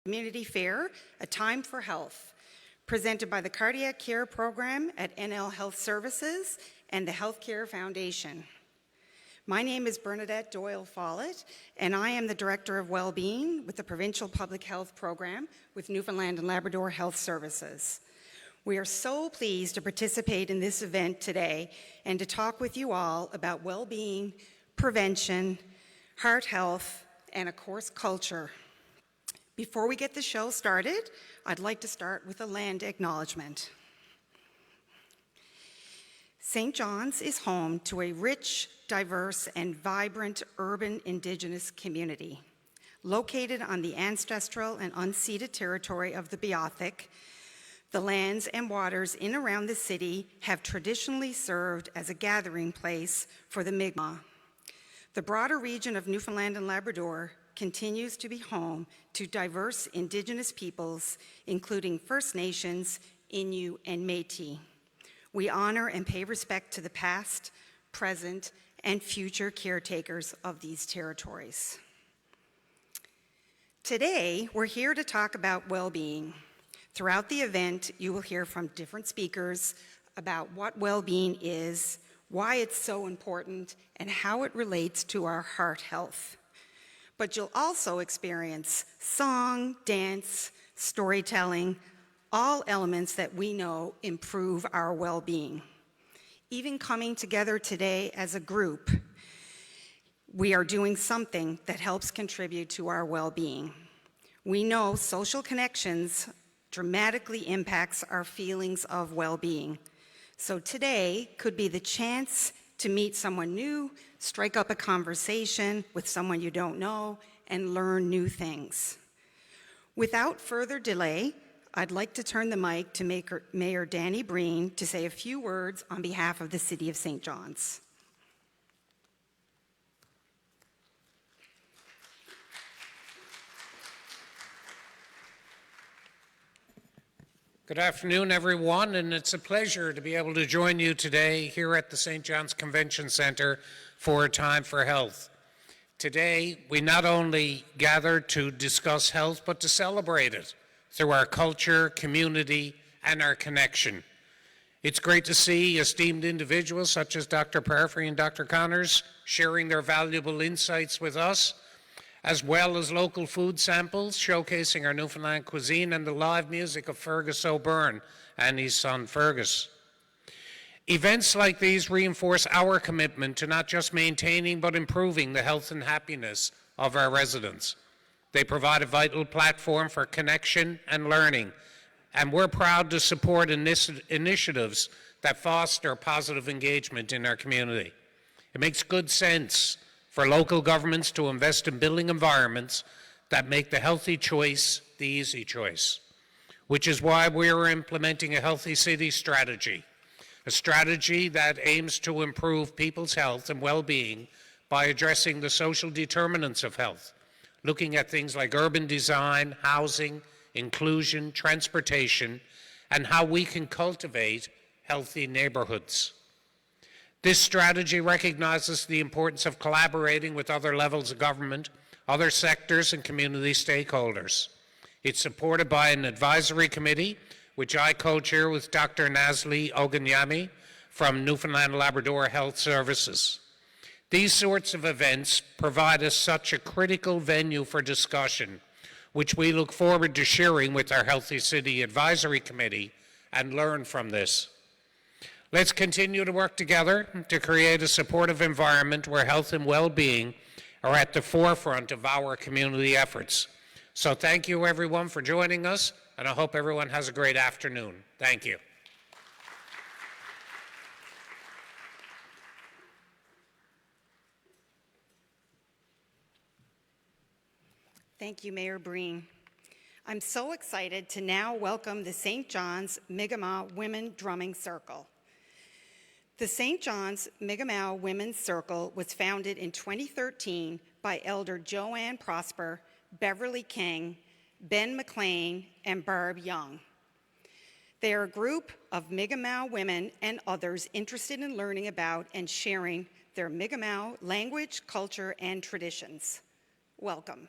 Community Fair, A Time for Health, presented by the Cardiac Care Program at NL Health Services and the Healthcare Foundation. My name is Bernadette Doyle Follett, and I am the Director of Wellbeing with the Provincial Public Health Program with Newfoundland and Labrador Health Services. We are so pleased to participate in this event today and to talk with you all about well-being, prevention, heart health, and of course, culture. Before we get the show started, I'd like to start with a land acknowledgement. St. John's is home to a rich, diverse, and vibrant urban Indigenous community. Located on the ancestral and unceded territory of the Beothuk, the lands and waters in and around the city have traditionally served as a gathering place for the Mi'kmaq. The broader region of Newfoundland and Labrador continues to be home to diverse Indigenous peoples, including First Nations, Innu, and Métis. We honor and pay respect to the past, present, and future caretakers of these territories. Today, we're here to talk about well-being. Throughout the event, you will hear from different speakers about what well-being is, why it's so important, and how it relates to our heart health. But you'll also experience song, dance, storytelling, all elements that we know improve our well-being. Even coming together today as a group, we are doing something that helps contribute to our well-being. We know social connections dramatically impacts our feelings of well-being. So today could be the chance to meet someone new, strike up a conversation with someone you don't know, and learn new things. Without further delay, I'd like to turn the mic to Mayor Danny Breen to say a few words on behalf of the City of St. John's. Good afternoon, everyone, and it's a pleasure to be able to join you today here at the St. John's Convention Center for A Time for Health. Today, we not only gather to discuss health, but to celebrate it through our culture, community, and our connection. It's great to see esteemed individuals such as Dr. Parfrey and Dr. Connors sharing their valuable insights with us, as well as local food samples showcasing our Newfoundland cuisine and the live music of Fergus O'Byrne and his son Fergus. Events like these reinforce our commitment to not just maintaining but improving the health and happiness of our residents. They provide a vital platform for connection and learning, and we're proud to support initiatives that foster positive engagement in our community. It makes good sense for local governments to invest in building environments that make the healthy choice the easy choice, which is why we're implementing a healthy city strategy, a strategy that aims to improve people's health and well-being by addressing the social determinants of health, looking at things like urban design, housing, inclusion, transportation, and how we can cultivate healthy neighborhoods. This strategy recognizes the importance of collaborating with other levels of government, other sectors, and community stakeholders. It's supported by an advisory committee, which I co-chair with Dr. Nazli Oganyami from Newfoundland Labrador Health Services. These sorts of events provide us such a critical venue for discussion, which we look forward to sharing with our Healthy City Advisory Committee and learn from this. Let's continue to work together to create a supportive environment where health and well-being are at the forefront of our community efforts. So thank you, everyone, for joining us, and I hope everyone has a great afternoon. Thank you. Thank you, Mayor Breen. I'm so excited to now welcome the St. John's Mi'kmaq Women Drumming Circle. The St. John's Mi'kmaq Women's Circle was founded in 2013 by Elder Joanne Prosper, Beverly King, Ben McLean, and Barb Young. They are a group of Mi'kmaq women and others interested in learning about and sharing their Mi'kmaq language, culture, and traditions. Welcome.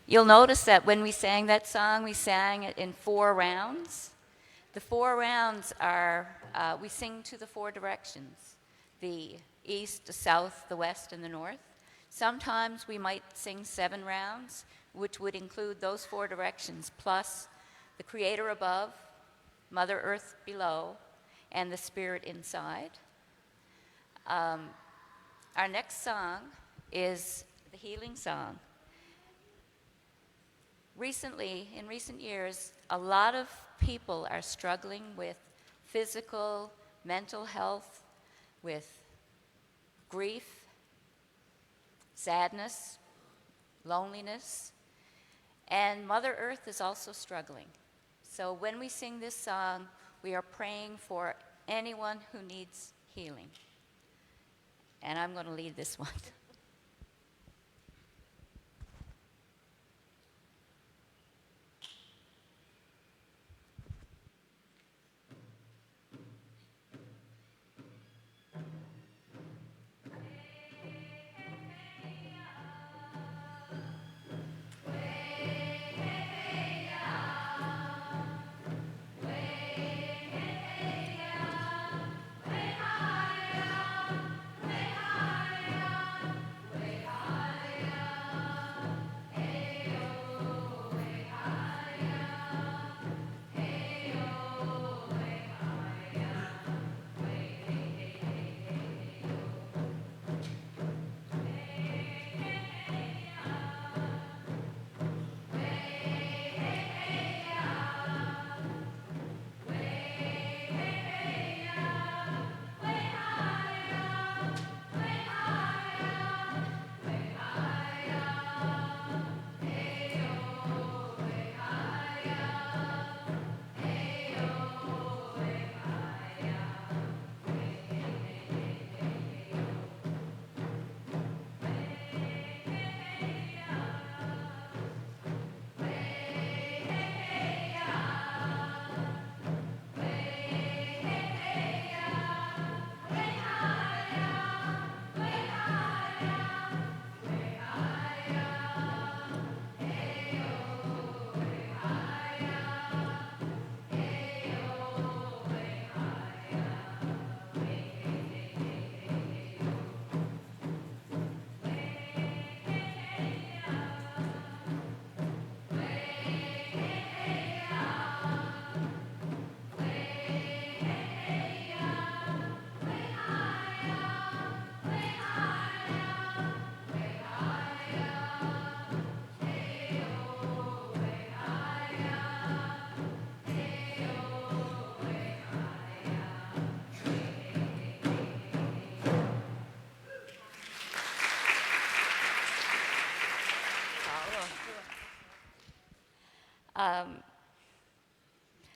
You'll notice that when we sang that song, we sang it in 4 rounds. The 4 rounds are, we sing to the 4 directions, the east, the south, the west, and the north. Sometimes we might sing 7 rounds, which would include those 4 directions, plus the Creator above, Mother Earth below, and the Spirit inside. Our next song is the healing song. In recent years, a lot of people are struggling with physical, mental health, with grief, sadness, loneliness, and Mother Earth is also struggling. So when we sing this song, we are praying for anyone who needs healing. And I'm going to lead this one.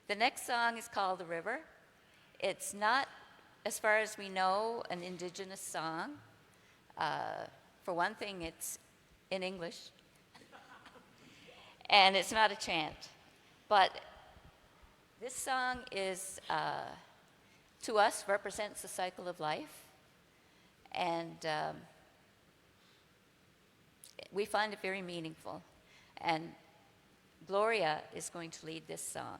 The next song is called The River. It's not, as far as we know, an indigenous song. For one thing, it's in English, and it's not a chant. But this song is, to us, represents the cycle of life, and we find it very meaningful. And Gloria is going to lead this song.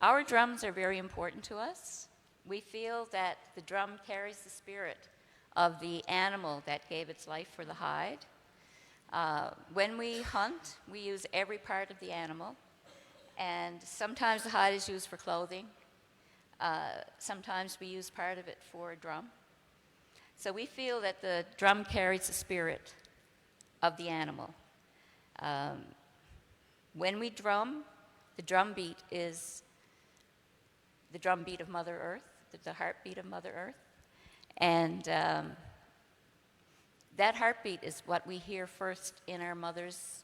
Our drums are very important to us. We feel that the drum carries the spirit of the animal that gave its life for the hide. When we hunt, we use every part of the animal, and sometimes the hide is used for clothing. Sometimes we use part of it for a drum. So we feel that the drum carries the spirit of the animal. When we drum, the drum beat is the drum beat of Mother Earth, the heartbeat of Mother Earth. And that heartbeat is what we hear first in our mother's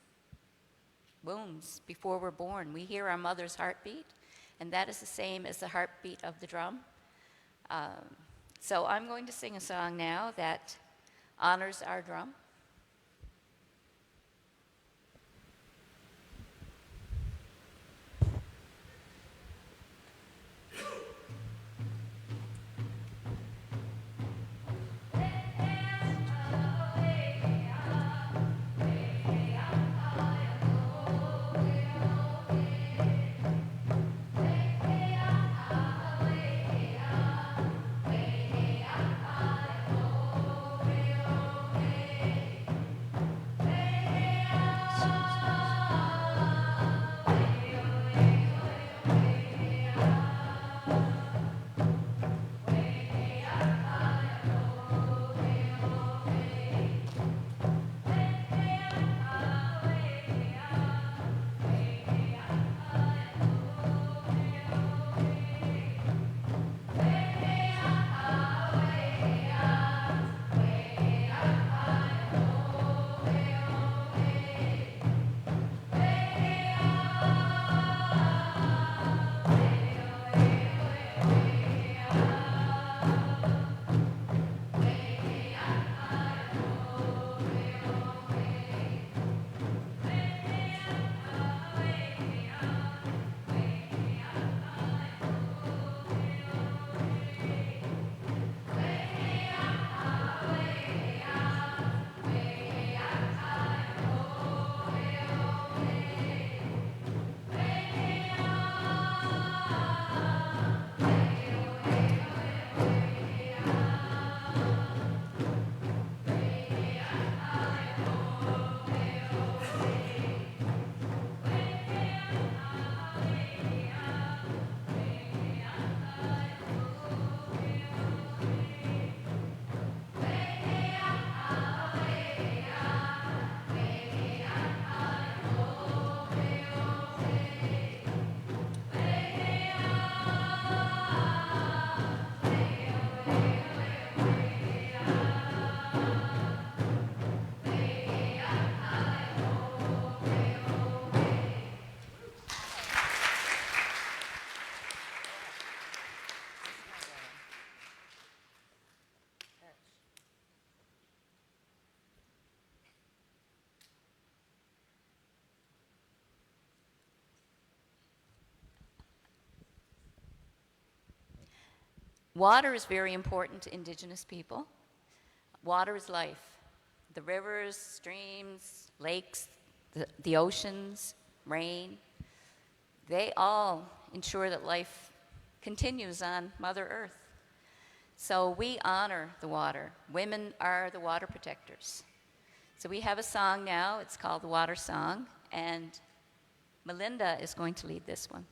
wombs before we're born. We hear our mother's heartbeat, and that is the same as the heartbeat of the drum. So I'm going to sing a song now that honors our drum. Water is very important to Indigenous people. Water is life. The rivers, streams, lakes, the oceans, rain, they all ensure that life continues on Mother Earth. So we honor the water. Women are the water protectors. So we have a song now. It's called the Water Song, and Melinda is going to lead this one.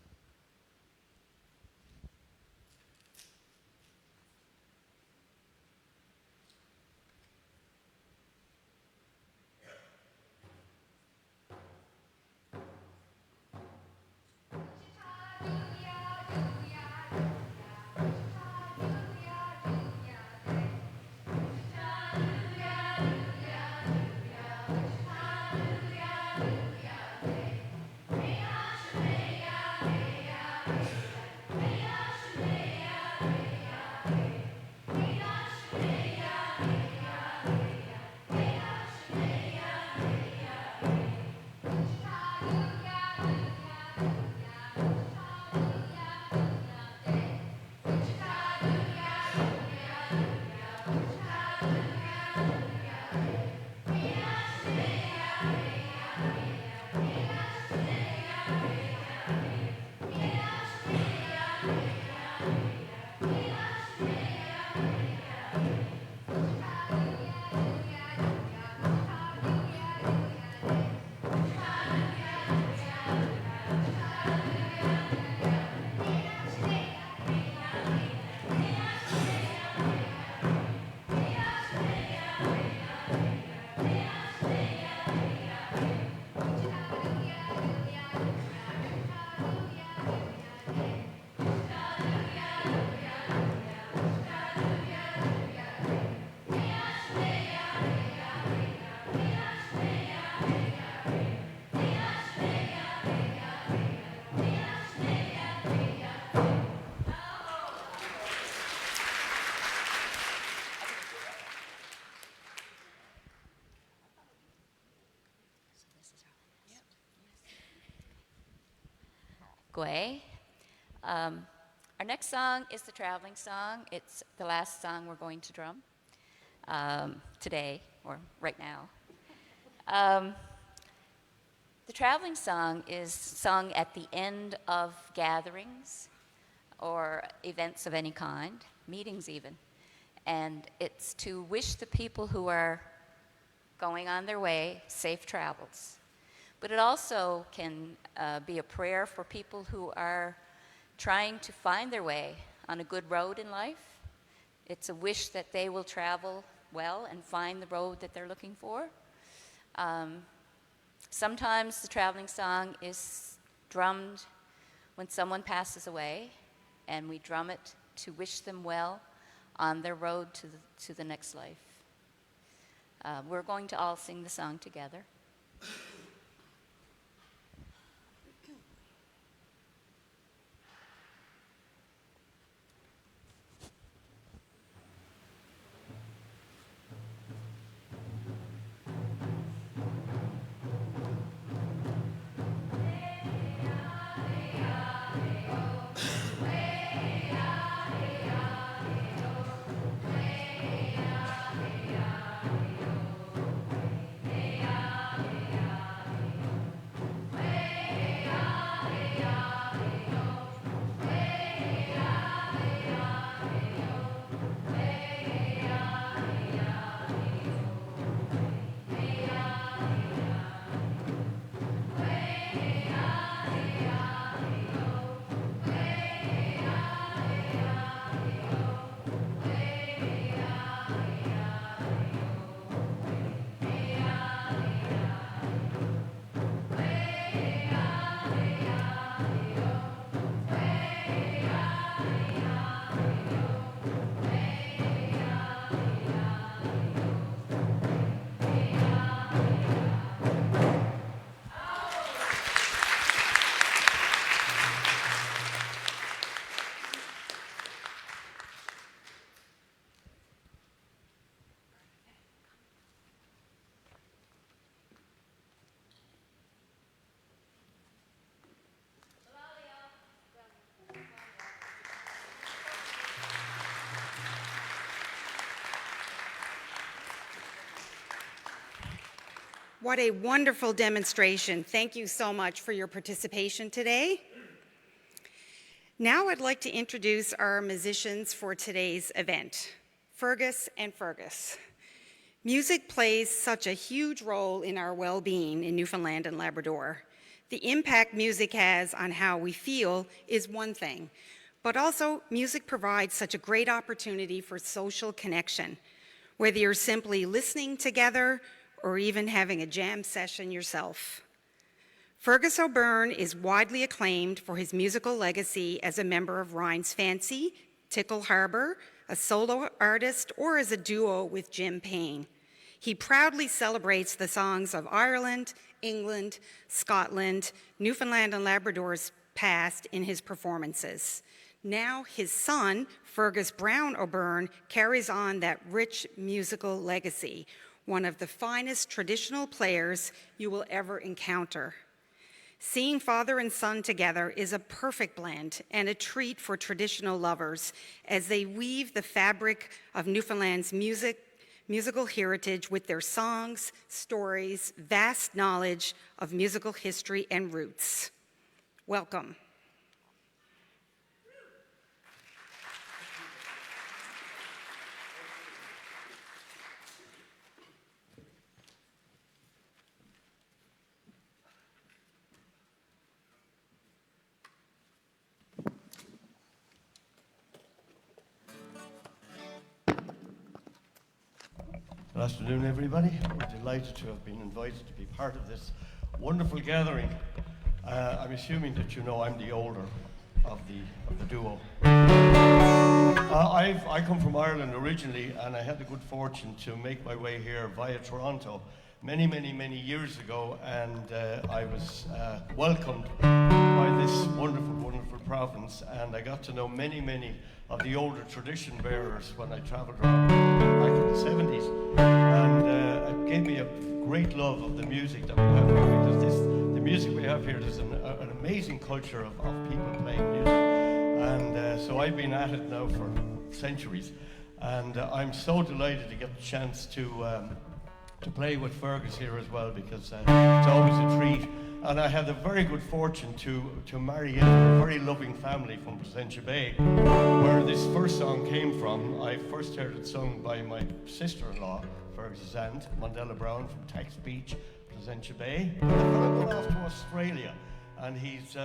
Hey, Gway. Our next song is the traveling song. It's the last song we're going to drum today, or right now. The traveling song is sung at the end of gatherings or events of any kind, meetings even. And it's to wish the people who are going on their way safe travels. But it also can be a prayer for people who are trying to find their way on a good road in life. It's a wish that they will travel well and find the road that they're looking for. Sometimes the traveling song is drummed when someone passes away, and we drum it to wish them well on their road to the next life. We're going to all sing the song together. What a wonderful demonstration. Thank you so much for your participation today. Now I'd like to introduce our musicians for today's event, Fergus and Fergus. Music plays such a huge role in our well-being in Newfoundland and Labrador. The impact music has on how we feel is one thing, but also music provides such a great opportunity for social connection, whether you're simply listening together or even having a jam session yourself. Fergus O'Byrne is widely acclaimed for his musical legacy as a member of Ryan's Fancy, Tickle Harbour, a solo artist, or as a duo with Jim Payne. He proudly celebrates the songs of Ireland, England, Scotland, Newfoundland and Labrador's past in his performances. Now his son, Fergus Brown O'Byrne, carries on that rich musical legacy, one of the finest traditional players you will ever encounter. Seeing father and son together is a perfect blend and a treat for traditional lovers as they weave the fabric of Newfoundland's musical heritage with their songs, stories, vast knowledge of musical history and roots. Welcome. Good afternoon, everybody. We're delighted to have been invited to be part of this wonderful gathering. I'm assuming that you know I'm the older of the duo. I come from Ireland originally, and I had the good fortune to make my way here via Toronto many years ago, and I was welcomed by this wonderful province, and I got to know many of the older tradition bearers when I traveled around back in the 70s, and it gave me a great love of the music that we have here, because the music we have here is an amazing culture of people playing music. And so I've been at it now for centuries. And I'm so delighted to get the chance to play with Fergus here as well, because it's always a treat. And I had the very good fortune to marry into a very loving family from Placentia Bay, where this first song came from. I first heard it sung by my sister-in-law, Fergus's aunt, Mandela Brown from Tax Beach, Placentia Bay. And the fellow got off to Australia, and he's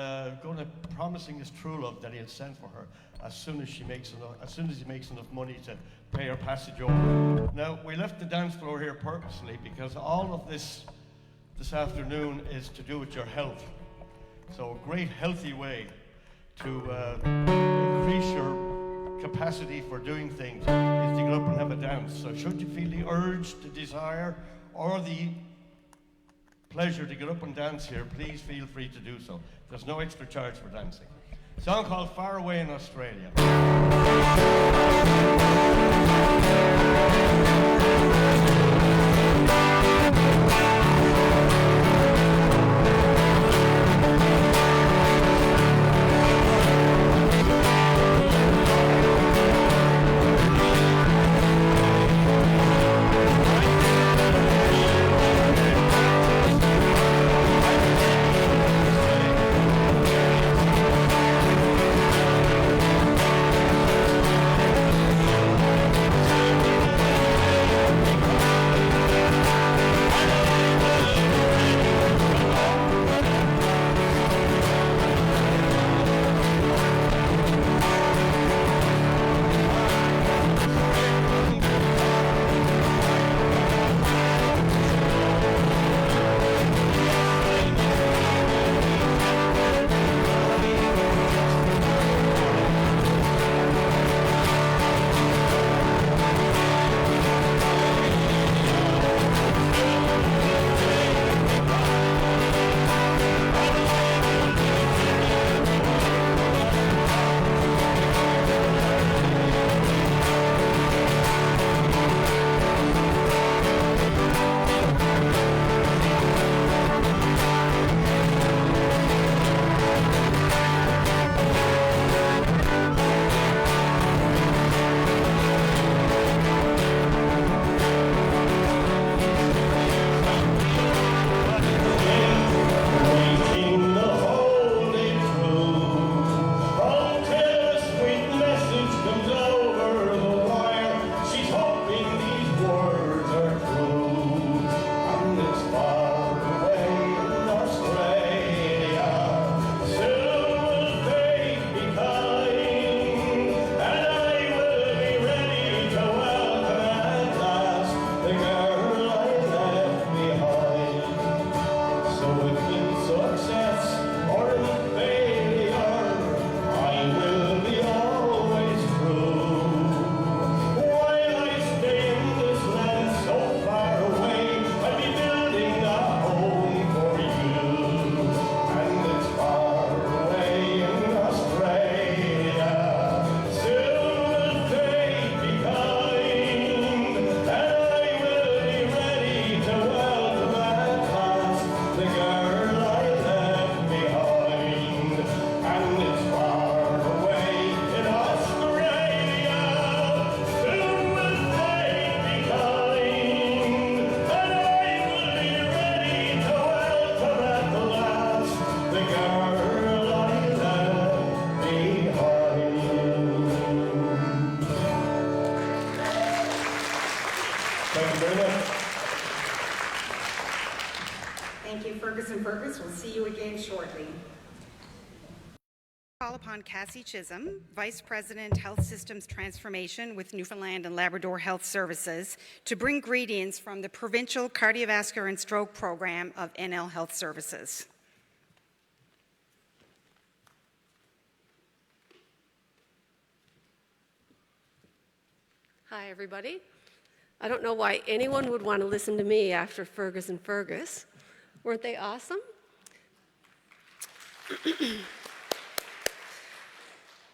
promising his true love that he'll send for her as soon as he makes enough money to pay her passage over. Now, we left the dance floor here purposely because all of this afternoon is to do with your health. So a great healthy way to increase your capacity for doing things is to get up and have a dance. So should you feel the urge, the desire, or the pleasure to get up and dance here, please feel free to do so. There's no extra charge for dancing. A song called Far Away in Australia. Thank you, Fergus and Fergus. We'll see you again shortly. Call upon Cassie Chisholm, Vice President, Health Systems Transformation with Newfoundland and Labrador Health Services, to bring greetings from the Provincial Cardiovascular and Stroke Program of NL Health Services. Hi, everybody. I don't know why anyone would want to listen to me after Fergus and Fergus. Weren't they awesome?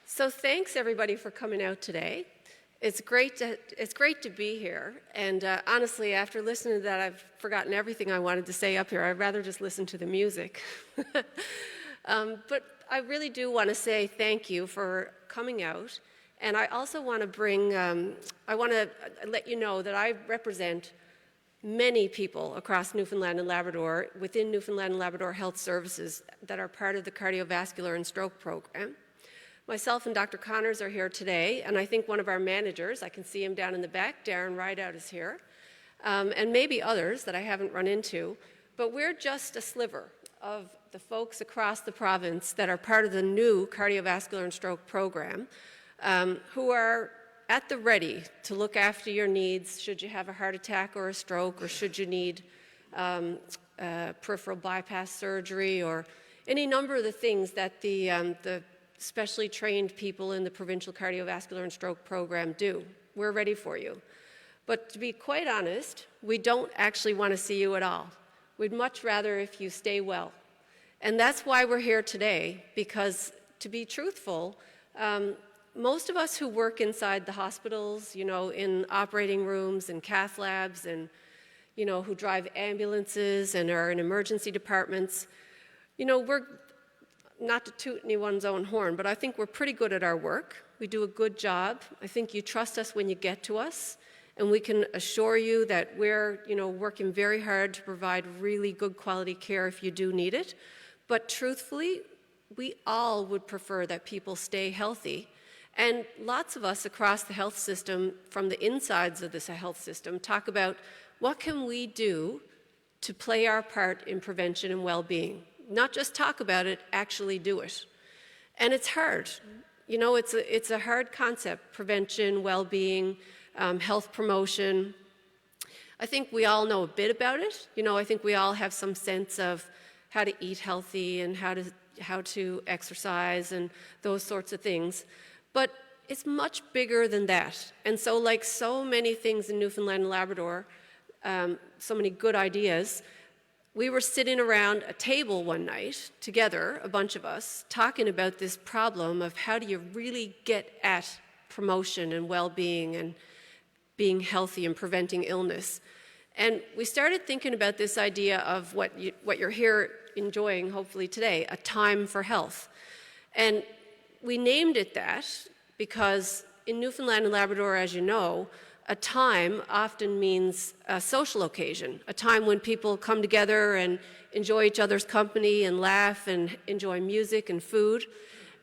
So thanks, everybody, for coming out today. It's great to be here. And honestly, after listening to that, I've forgotten everything I wanted to say up here. I'd rather just listen to the music. But I really do want to say thank you for coming out. And I also want to let you know that I represent many people across Newfoundland and Labrador within Newfoundland and Labrador Health Services that are part of the Cardiovascular and Stroke Program. Myself and Dr. Connors are here today, and I think one of our managers, I can see him down in the back, Darren Rideout is here, and maybe others that I haven't run into, but we're just a sliver of the folks across the province that are part of the new Cardiovascular and Stroke Program, who are at the ready to look after your needs should you have a heart attack or a stroke, or should you need peripheral bypass surgery, or any number of the things that the specially trained people in the Provincial Cardiovascular and Stroke Program do. We're ready for you. But to be quite honest, we don't actually want to see you at all. We'd much rather if you stay well. And that's why we're here today, because to be truthful, most of us who work inside the hospitals, in operating rooms and cath labs, and, who drive ambulances and are in emergency departments, we're, not to toot anyone's own horn, but I think we're pretty good at our work. We do a good job. I think you trust us when you get to us, and we can assure you that we're, working very hard to provide really good quality care if you do need it. But truthfully, we all would prefer that people stay healthy. And lots of us across the health system, from the insides of this health system, talk about what can we do to play our part in prevention and well-being. Not just talk about it, actually do it. And it's hard. It's a hard concept, prevention, well-being, health promotion. I think we all know a bit about it. I think we all have some sense of how to eat healthy and how to exercise and those sorts of things. But it's much bigger than that. And so, like so many things in Newfoundland and Labrador, so many good ideas, we were sitting around a table one night together, a bunch of us, talking about this problem of how do you really get at promotion and well-being and being healthy and preventing illness. And we started thinking about this idea of what you're here enjoying, hopefully today, a time for health. And we named it that because in Newfoundland and Labrador, as you know, a time often means a social occasion, a time when people come together and enjoy each other's company and laugh and enjoy music and food.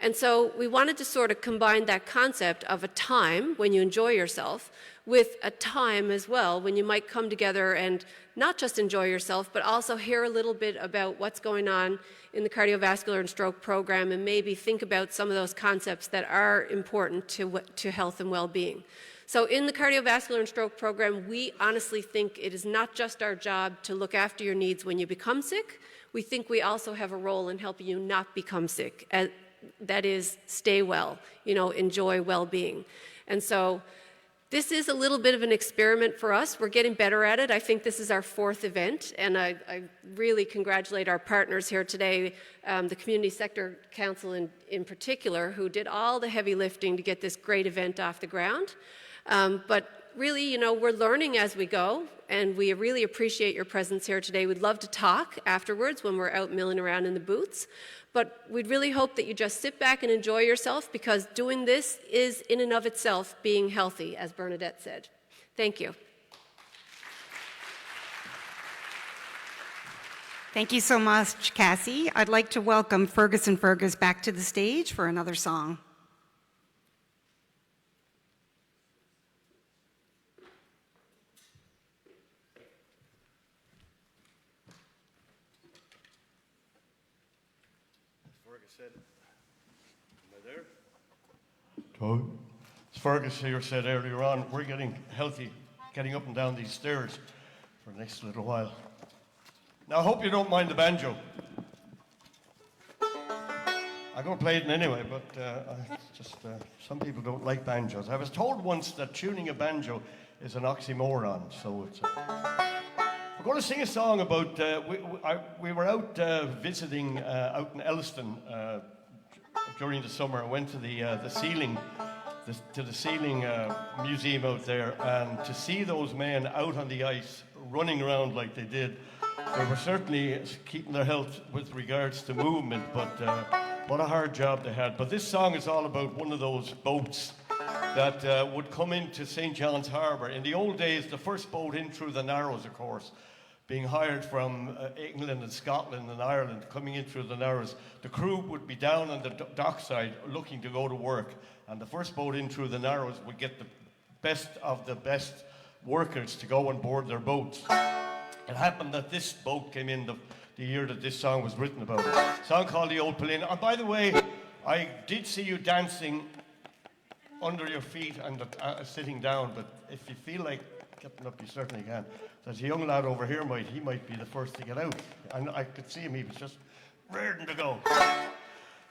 And so we wanted to sort of combine that concept of a time when you enjoy yourself with a time as well when you might come together and not just enjoy yourself, but also hear a little bit about what's going on in the Cardiovascular and Stroke Program, and maybe think about some of those concepts that are important to health and well-being. So in the Cardiovascular and Stroke Program, we honestly think it is not just our job to look after your needs when you become sick. We think we also have a role in helping you not become sick. That is, stay well, enjoy well-being. And so this is a little bit of an experiment for us. We're getting better at it. I think this is our 4th event, and I really congratulate our partners here today, the Community Sector Council in particular, who did all the heavy lifting to get this great event off the ground. But really, we're learning as we go, and we really appreciate your presence here today. We'd love to talk afterwards when we're out milling around in the booths. But we'd really hope that you just sit back and enjoy yourself, because doing this is in and of itself being healthy, as Bernadette said. Thank you. Thank you so much, Cassie. I'd like to welcome Fergus and Fergus back to the stage for another song. So, as Fergus here said earlier on, we're getting healthy, getting up and down these stairs for the next little while. Now, I hope you don't mind the banjo. I'm going to play it anyway, but some people don't like banjos. I was told once that tuning a banjo is an oxymoron, so it's... We're going to sing a song about... we were out visiting out in Elliston during the summer. I went to the Sealing Museum out there, and to see those men out on the ice running around like they did They were certainly keeping their health with regards to movement, but what a hard job they had. But this song is all about one of those boats that would come into St. John's Harbour. In the old days, the first boat in through the Narrows, of course, being hired from England and Scotland and Ireland, coming in through the Narrows, the crew would be down on the dockside looking to go to work. And the first boat in through the Narrows would get the best of the best workers to go on board their boats. It happened that this boat came in the year that this song was written about. A song called The Old Paulina. And by the way, I did see you dancing under your feet and sitting down, but if you feel like getting up, you certainly can. There's a young lad over here, he might be the first to get out. And I could see him, he was just ready to go.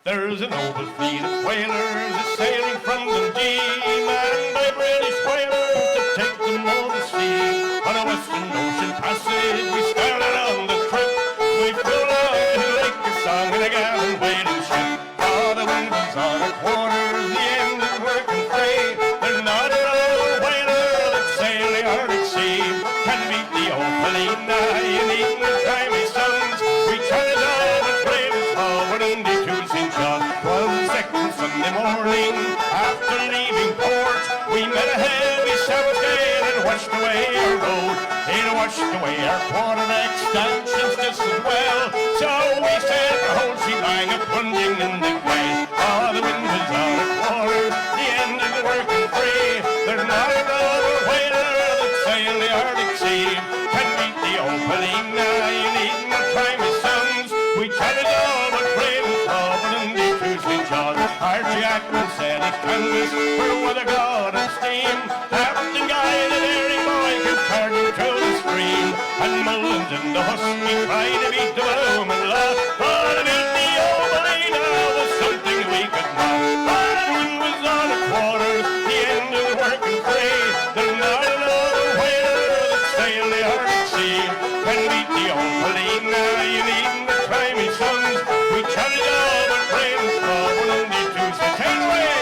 There's a noble fleet of whalers sailing from Dundee, manned by British whalers to take them over the sea. On a western ocean passage, we started on the trip. We flew out to Lake Song in a gallant whaling ship. Oh, the wind was on our quarters, the engine working free. There's not another whaler that sail the Arctic Sea can beat the old Paulina. You needn't try me, sons. We chatted all the bravest forward into St. John. 12 Sunday morning, after leaving port, we met a heavy south gale and washed away our road. It washed away our quarterdeck stanchions just as well. So we sailed the whole shebang a plunging in the gale. Oh, the wind was on our quarter, the engine working free. There's not another whaler that sailed the Arctic Sea can beat the old Paulina. You needn't try me, sons. We chatted all but brave and forward and deep to St. John. Archie Ackman said his canvas for weather, God and steam. Captain Guy, the daring boy, could turn through the stream. And Mullins and the husky tried to beat the boom and laugh. Oh, to beat the old Paulina was something we could not. Oh, the wind was on a quarters, the engine working free. There's not another whaler that sailed the Arctic Sea can beat the old Paulina. You needn't try me, sons. We chatted all but brave and forward and deep to St. Take away.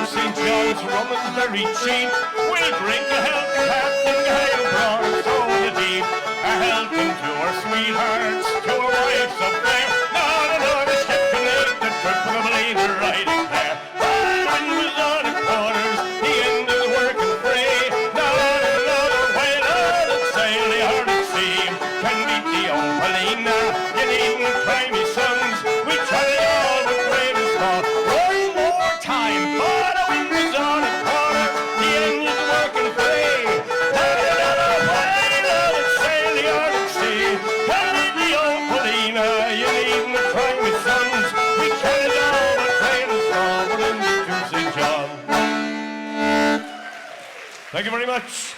St. John's rum is very cheap. We'll drink a health to Captain Guy and bronze over the deep. A health to our sweethearts, to our wives up there. Not another ship can make the trip with a bleeder, I declare. The wind was on the quarters, the end is working free. Not another whaler that sail the Arctic Sea can beat the old Paulina. You needn't try me, sons. We try all with brave and small. One more time. Thank you very much.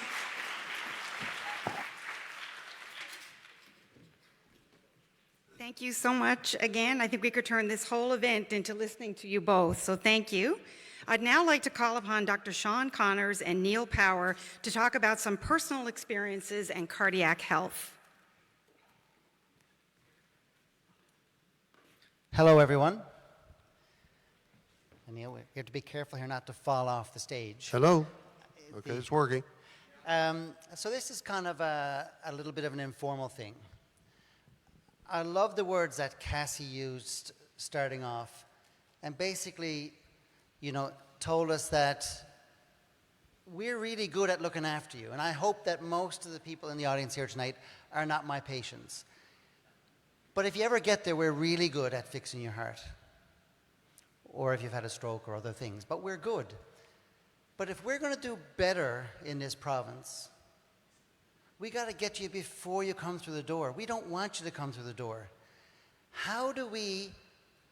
Thank you so much. Again, I think we could turn this whole event into listening to you both, so thank you. I'd now like to call upon Dr. Sean Connors and Neil Power to talk about some personal experiences and cardiac health. Hello, everyone. And Neil, we have to be careful here not to fall off the stage. Hello. Okay, it's working. So this is kind of a little bit of an informal thing. I love the words that Cassie used starting off, and basically, told us that we're really good at looking after you. And I hope that most of the people in the audience here tonight are not my patients. But if you ever get there, we're really good at fixing your heart. Or if you've had a stroke or other things. But we're good. But if we're going to do better in this province, we got to get you before you come through the door. We don't want you to come through the door. How do we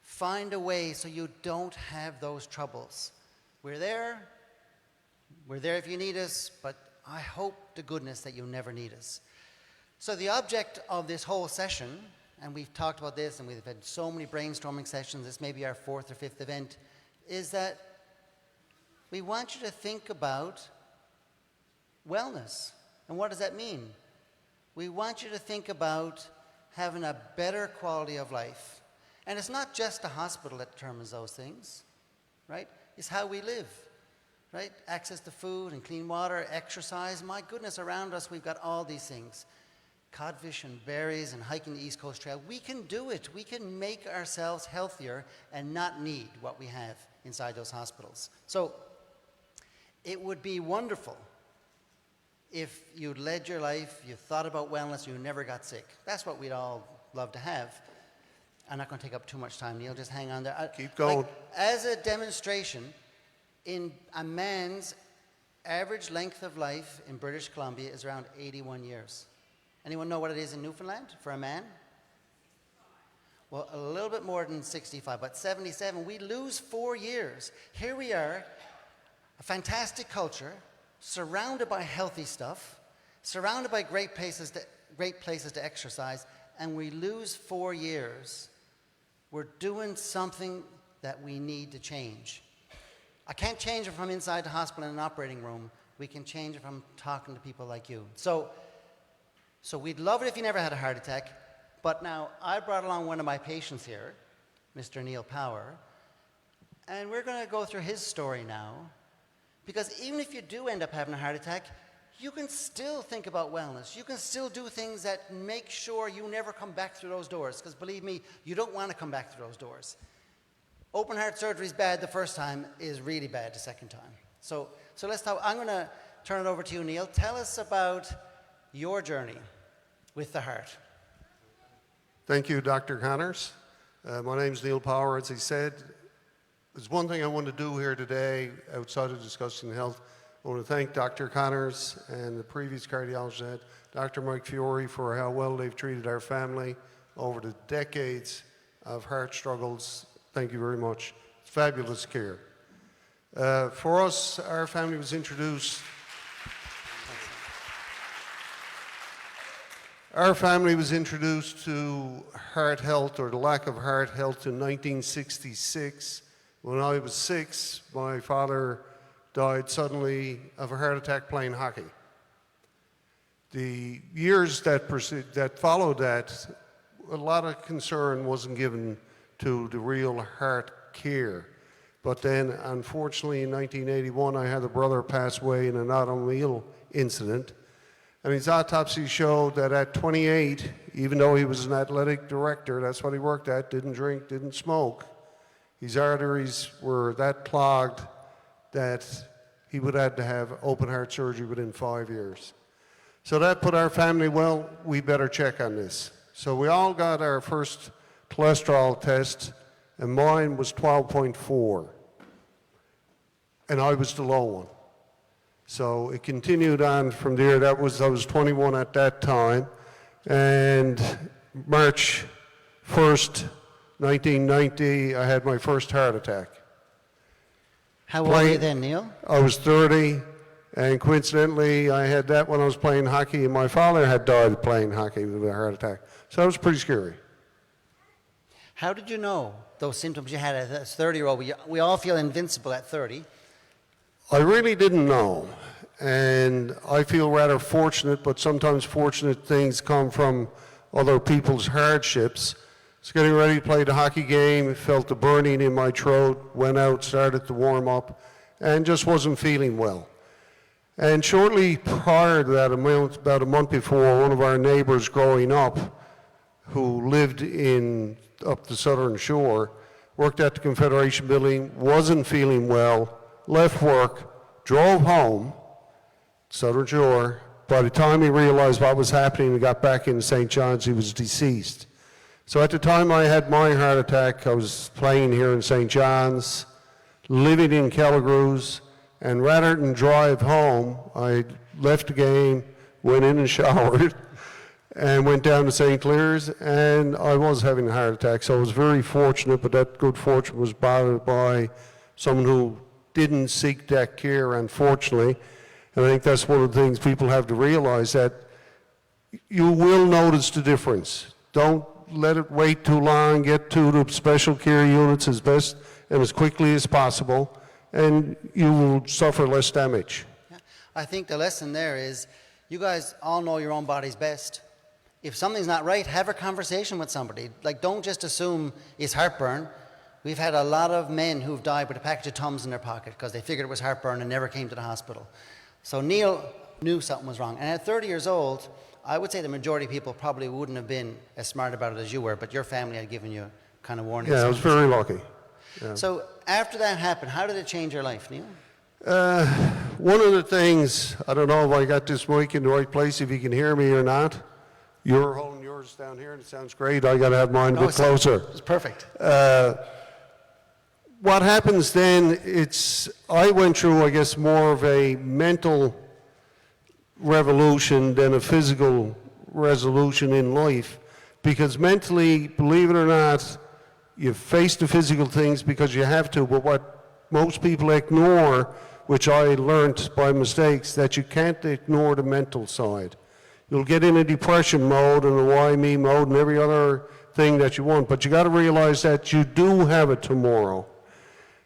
find a way so you don't have those troubles? We're there if you need us, but I hope to goodness that you'll never need us. So the object of this whole session, and we've talked about this and we've had so many brainstorming sessions, this may be our 4th or 5th event, is that we want you to think about wellness. And what does that mean? We want you to think about having a better quality of life. And it's not just the hospital that determines those things, right? It's how we live, right? Access to food and clean water, exercise. My goodness, around us we've got all these things. Codfish and berries and hiking the East Coast Trail. We can do it. We can make ourselves healthier and not need what we have inside those hospitals. So it would be wonderful if you led your life, you thought about wellness, you never got sick. That's what we'd all love to have. I'm not going to take up too much time, Neil. Just hang on there. Keep going. Like, as a demonstration, in a man's average length of life in British Columbia is around 81 years. Anyone know what it is in Newfoundland for a man? Well, a little bit more than 65, but 77. We lose 4 years. Here we are, a fantastic culture, surrounded by healthy stuff, surrounded by great places to exercise, and we lose 4 years. We're doing something that we need to change. I can't change it from inside the hospital in an operating room. We can change it from talking to people like you. So we'd love it if you never had a heart attack, but now I brought along one of my patients here, Mr. Neil Power, and we're going to go through his story now, because even if you do end up having a heart attack, you can still think about wellness. You can still do things that make sure you never come back through those doors, because believe me, you don't want to come back through those doors. Open heart surgery is bad the first time, is really bad the second time. So let's talk. I'm going to turn it over to you, Neil. Tell us about your journey with the heart. Thank you, Dr. Connors. My name's Neil Power. As he said, there's one thing I want to do here today outside of discussing health. I want to thank Dr. Connors and the previous cardiologist, Dr. Mike Fiore, for how well they've treated our family over the decades of heart struggles. Thank you very much. It's fabulous care. For us, our family was introduced. Our family was introduced to heart health, or the lack of heart health, in 1966. When I was 6, my father died suddenly of a heart attack playing hockey. The years that followed that, a lot of concern wasn't given to the real heart care. But then, unfortunately, in 1981, I had a brother pass away in an automobile incident. And his autopsy showed that at 28, even though he was an athletic director, that's what he worked at, didn't drink, didn't smoke, his arteries were that clogged that he would have to have open heart surgery within 5 years. So that put our family, well, we better check on this. So we all got our first cholesterol test, and mine was 12.4. And I was the low one. So it continued on from there. I was 21 at that time. And March 1st, 1990, I had my first heart attack. How old were you then, Neil? I was 30, and coincidentally, I had that when I was playing hockey, and my father had died playing hockey with a heart attack. So that was pretty scary. How did you know those symptoms you had as a 30-year-old? We all feel invincible at 30. I really didn't know, and I feel rather fortunate, but sometimes fortunate things come from other people's hardships. I was getting ready to play the hockey game, felt the burning in my throat, went out, started to warm up, and just wasn't feeling well. And shortly prior to that, about a month before, one of our neighbors growing up, who lived up the southern shore, worked at the Confederation building, wasn't feeling well, left work, drove home, Southern Shore. By the time he realized what was happening and got back into St. John's, he was deceased. So at the time I had my heart attack, I was playing here in St. John's, living in Kelligrews, and rather than drive home, I left the game, went in and showered, and went down to St. Clair's, and I was having a heart attack. So I was very fortunate, but that good fortune was bothered by someone who didn't seek that care, unfortunately. And I think that's one of the things people have to realize, that you will notice the difference. Don't let it wait too long. Get to the special care units as best and as quickly as possible, and you will suffer less damage. Yeah. I think the lesson there is, you guys all know your own body's best. If something's not right, have a conversation with somebody. Like, don't just assume it's heartburn. We've had a lot of men who've died with a package of Tums in their pocket because they figured it was heartburn and never came to the hospital. So Neil knew something was wrong. And at 30 years old, I would say the majority of people probably wouldn't have been as smart about it as you were, but your family had given you kind of warning. Yeah, I was very lucky. Yeah. So after that happened, how did it change your life, Neil? One of the things, I don't know if I got this mic in the right place, if you can hear me or not. You're holding yours down here, and it sounds great. I got to have mine a bit closer. It's perfect. What happens then, I went through, I guess, more of a mental revolution than a physical resolution in life. Because mentally, believe it or not, you face the physical things because you have to, but what most people ignore, which I learned by mistakes, that you can't ignore the mental side. You'll get in a depression mode and a why me mode and every other thing that you want, but you got to realize that you do have it tomorrow.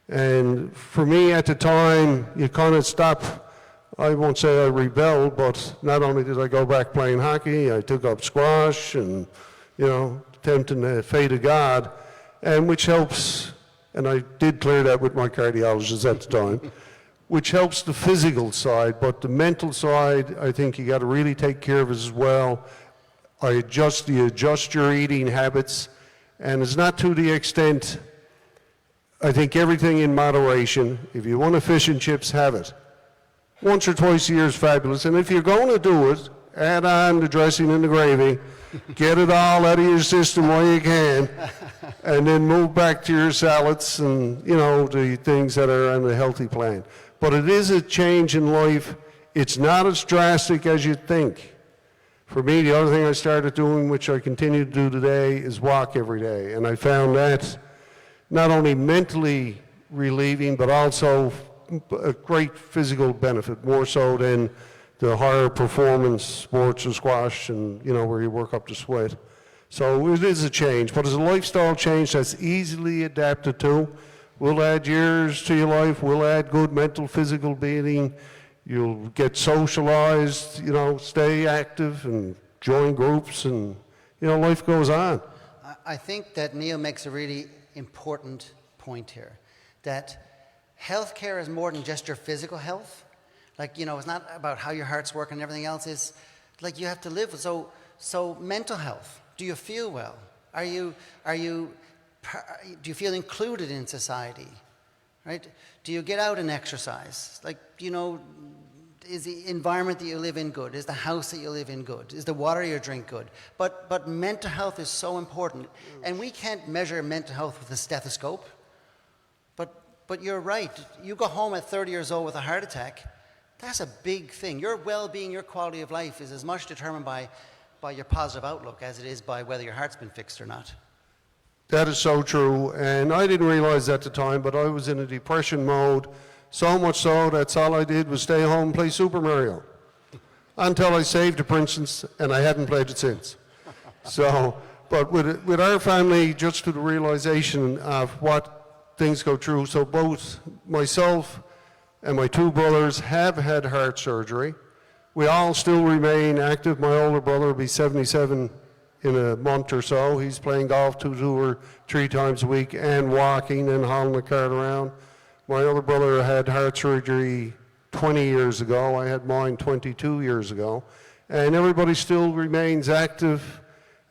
And for me at the time, you kind of stop. I won't say I rebelled, but not only did I go back playing hockey, I took up squash and, tempting the fate of God, and which helps, and I did clear that with my cardiologist at the time, which helps the physical side, but the mental side, I think you got to really take care of it as well. You adjust your eating habits, and it's not to the extent, I think everything in moderation. If you want a fish and chips, have it. Once or twice a year is fabulous, and if you're going to do it, add on the dressing and the gravy, get it all out of your system while you can, and then move back to your salads and, the things that are on the healthy plan. But it is a change in life. It's not as drastic as you think. For me, the other thing I started doing, which I continue to do today, is walk every day. And I found that not only mentally relieving, but also a great physical benefit, more so than the higher performance sports or squash and, where you work up the sweat. So it is a change, but it's a lifestyle change that's easily adapted to. We'll add years to your life. We'll add good mental, physical being. You'll get socialized, stay active and join groups, and, life goes on. I think that Neil makes a really important point here, that healthcare is more than just your physical health. Like, it's not about how your heart's working and everything else. Is like you have to live. So mental health. Do you feel well? Do you feel included in society, right? Do you get out and exercise? Like, is the environment that you live in good? Is the house that you live in good? Is the water you drink good? But mental health is so important, and we can't measure mental health with a stethoscope. But you're right. You go home at 30 years old with a heart attack, that's a big thing. Your well-being, your quality of life is as much determined by your positive outlook as it is by whether your heart's been fixed or not. That is so true, and I didn't realize at the time, but I was in a depression mode, so much so that's all I did was stay home and play Super Mario, until I saved the princess, and I hadn't played it since. So, but with our family, just to the realization of what things go through, so both myself and my two brothers have had heart surgery. We all still remain active. My older brother will be 77 in a month or so. He's playing golf two or three times a week and walking and hauling the cart around. My other brother had heart surgery 20 years ago. I had mine 22 years ago. And everybody still remains active,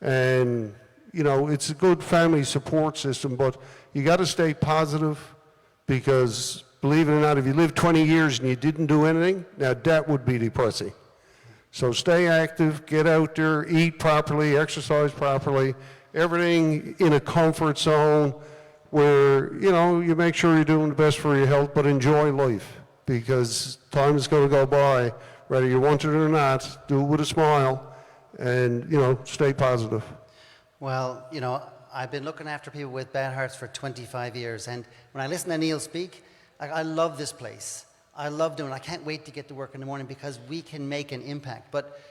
and it's a good family support system, but you got to stay positive, because believe it or not, if you live 20 years and you didn't do anything, now that would be depressing. So stay active, get out there, eat properly, exercise properly, everything in a comfort zone where, you make sure you're doing the best for your health, but enjoy life, because time is going to go by, whether you want it or not. Do it with a smile and, stay positive. Well, I've been looking after people with bad hearts for 25 years, and when I listen to Neil speak, I love this place. I love doing it. I can't wait to get to work in the morning because we can make an impact. But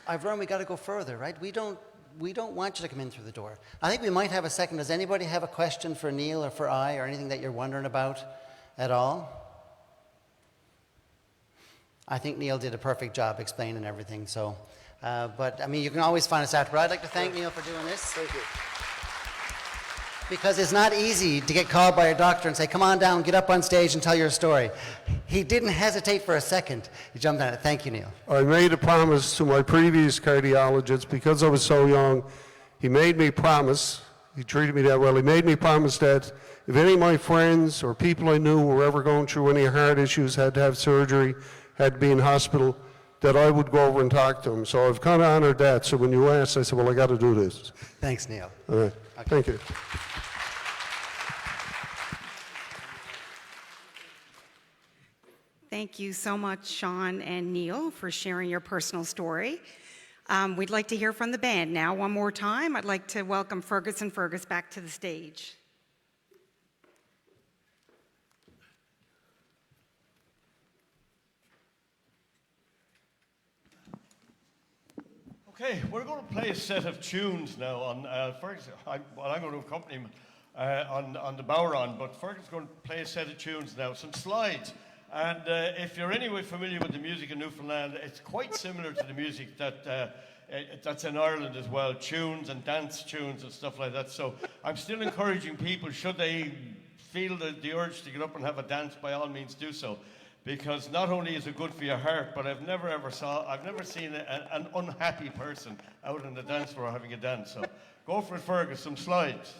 I've learned we got to go further, right? We don't want you to come in through the door. I think we might have a second. Does anybody have a question for Neil or for I, or anything that you're wondering about at all? I think Neil did a perfect job explaining everything. So But I mean, you can always find us after. I'd like to thank Neil for doing this. Thank you. Because it's not easy to get called by a doctor and say, come on down, get up on stage and tell your story. He didn't hesitate for a second. He jumped on it. Thank you, Neil. I made a promise to my previous cardiologist because I was so young. He made me promise, he treated me that well, he made me promise that if any of my friends or people I knew were ever going through any heart issues, had to have surgery, had to be in hospital, that I would go over and talk to them. So I've kind of honored that. So when you asked, I said, well, I got to do this. Thanks, Neil. All right. Okay. Thank you. Thank you so much, Sean and Neil, for sharing your personal story. We'd like to hear from the band now. One more time, I'd like to welcome Fergus and Fergus back to the stage. Okay, we're going to play a set of tunes now on Fergus. I'm going to accompany him on the Bowron, but Fergus is going to play a set of tunes now, some slides. And if you're anyway familiar with the music in Newfoundland, it's quite similar to the music that's in Ireland as well, tunes and dance tunes and stuff like that. So I'm still encouraging people, should they feel the urge to get up and have a dance, by all means do so. Because not only is it good for your heart, but I've never seen an unhappy person out on the dance floor having a dance. So go for it, Fergus, some slides.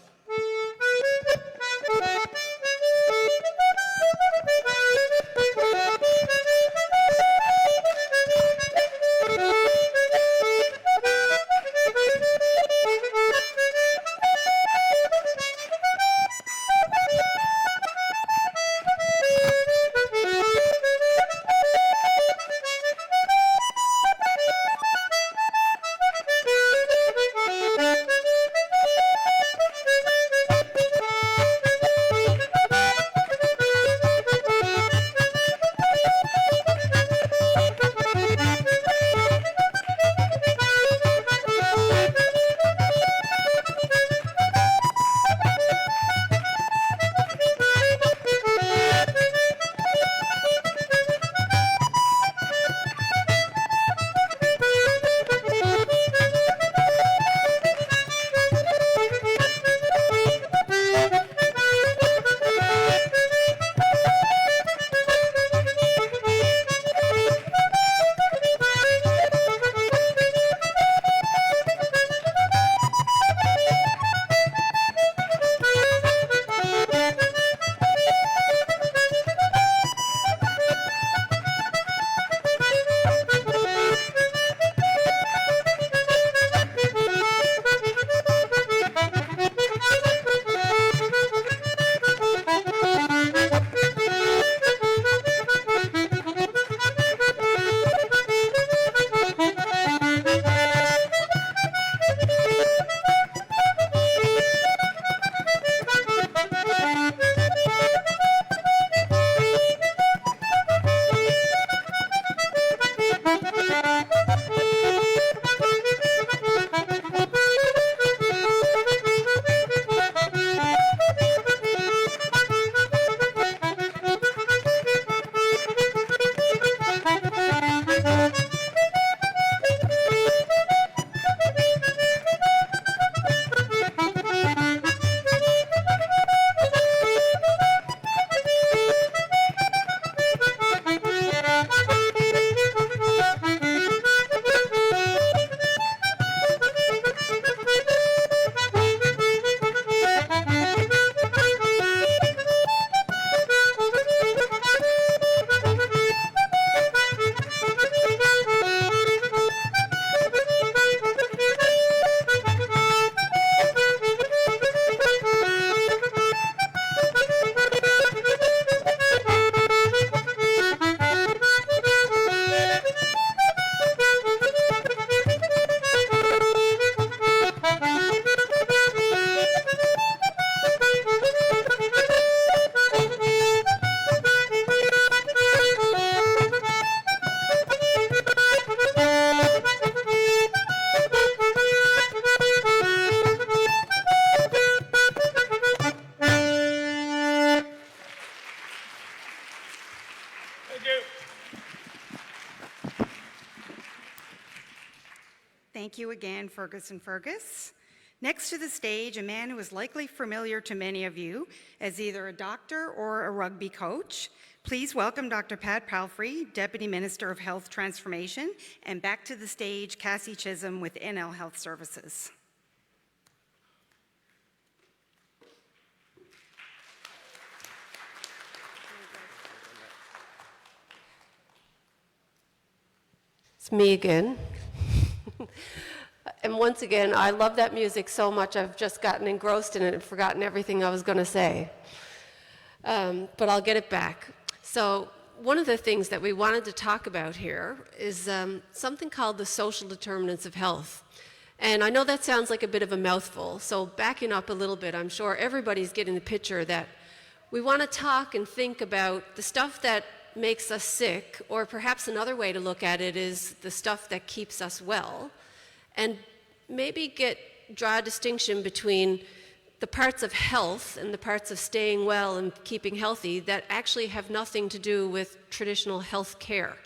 and Fergus. Next to the stage, a man who is likely familiar to many of you as either a doctor or a rugby coach. Please welcome Dr. Pat Palfrey, Deputy Minister of Health Transformation, and back to the stage, Cassie Chisholm with NL Health Services. It's me again. And once again, I love that music so much, I've just gotten engrossed in it and forgotten everything I was going to say. But I'll get it back. So one of the things that we wanted to talk about here is something called the social determinants of health. And I know that sounds like a bit of a mouthful, so backing up a little bit, I'm sure everybody's getting the picture that we want to talk and think about the stuff that makes us sick, or perhaps another way to look at it is the stuff that keeps us well, and maybe draw a distinction between the parts of health and the parts of staying well and keeping healthy that actually have nothing to do with traditional health care.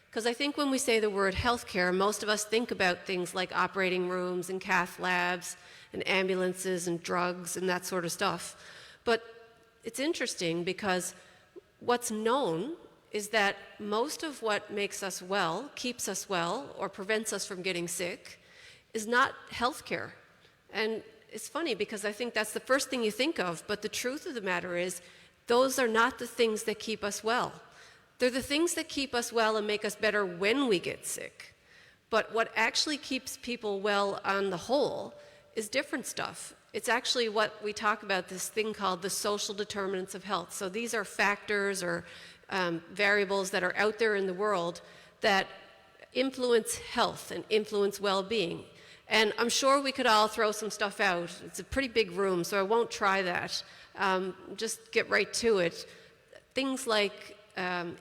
Because I think when we say the word health care, most of us think about things like operating rooms and cath labs and ambulances and drugs and that sort of stuff. But it's interesting because what's known is that most of what makes us well, keeps us well, or prevents us from getting sick is not healthcare. And it's funny because I think that's the first thing you think of, but the truth of the matter is those are not the things that keep us well. They're the things that keep us well and make us better when we get sick. But what actually keeps people well on the whole is different stuff. It's actually what we talk about, this thing called the social determinants of health. So these are factors or variables that are out there in the world that influence health and influence well-being. And I'm sure we could all throw some stuff out. It's a pretty big room, so I won't try that. Just get right to it. Things like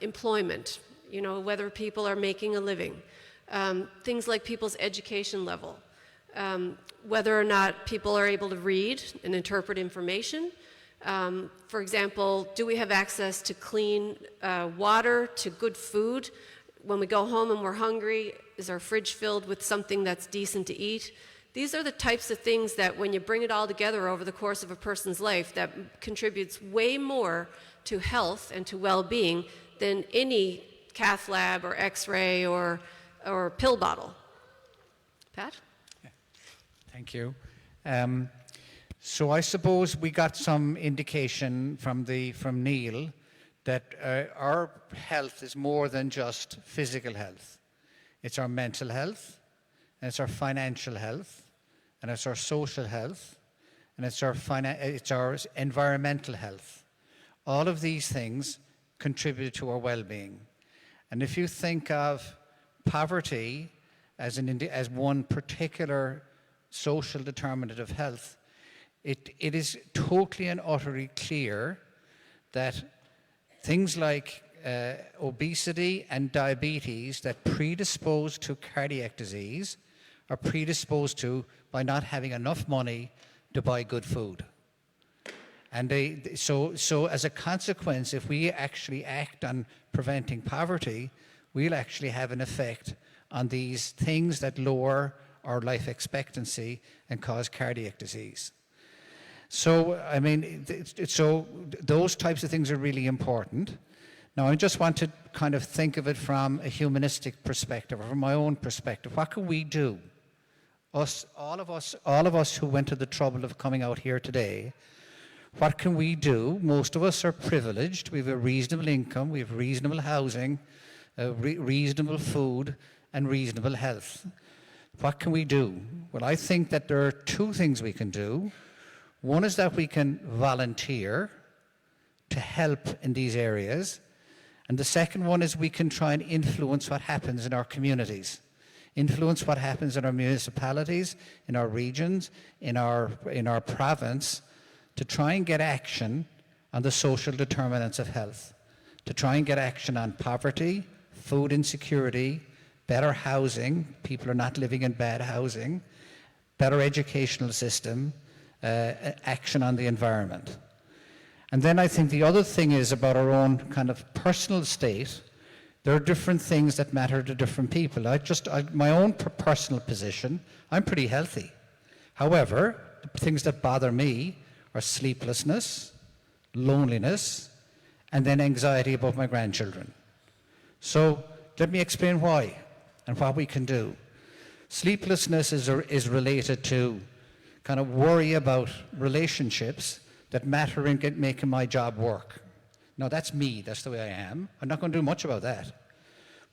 employment, you know, whether people are making a living. Things like people's education level. Whether or not people are able to read and interpret information. For example, do we have access to clean water, to good food? When we go home and we're hungry, is our fridge filled with something that's decent to eat? These are the types of things that when you bring it all together over the course of a person's life, that contributes way more to health and to well-being than any cath lab or x-ray or pill bottle. Pat? Thank you. So I suppose we got some indication from Neil that our health is more than just physical health. It's our mental health, and it's our financial health, and it's our social health, and it's our environmental health. All of these things contribute to our well-being. And if you think of poverty as one particular social determinant of health, it is totally and utterly clear that things like obesity and diabetes that predispose to cardiac disease are predisposed to by not having enough money to buy good food. And so as a consequence, if we actually act on preventing poverty, we'll actually have an effect on these things that lower our life expectancy and cause cardiac disease. So, I mean, so those types of things are really important. Now, I just want to kind of think of it from a humanistic perspective, or from my own perspective. What can we do? All of us who went to the trouble of coming out here today, what can we do? Most of us are privileged. We have a reasonable income, we have reasonable housing, reasonable food, and reasonable health. What can we do? Well, I think that there are two things we can do. One is that we can volunteer to help in these areas. And the second one is we can try and influence what happens in our communities, influence what happens in our municipalities, in our regions, in our province, to try and get action on the social determinants of health, to try and get action on poverty, food insecurity, better housing, people are not living in bad housing, better educational system, action on the environment. And then I think the other thing is about our own kind of personal state, There are different things that matter to different people. My own personal position, I'm pretty healthy. However, the things that bother me are sleeplessness, loneliness, and then anxiety about my grandchildren. So let me explain why and what we can do. Sleeplessness is related to kind of worry about relationships that matter in making my job work. Now that's me, that's the way I am. I'm not going to do much about that.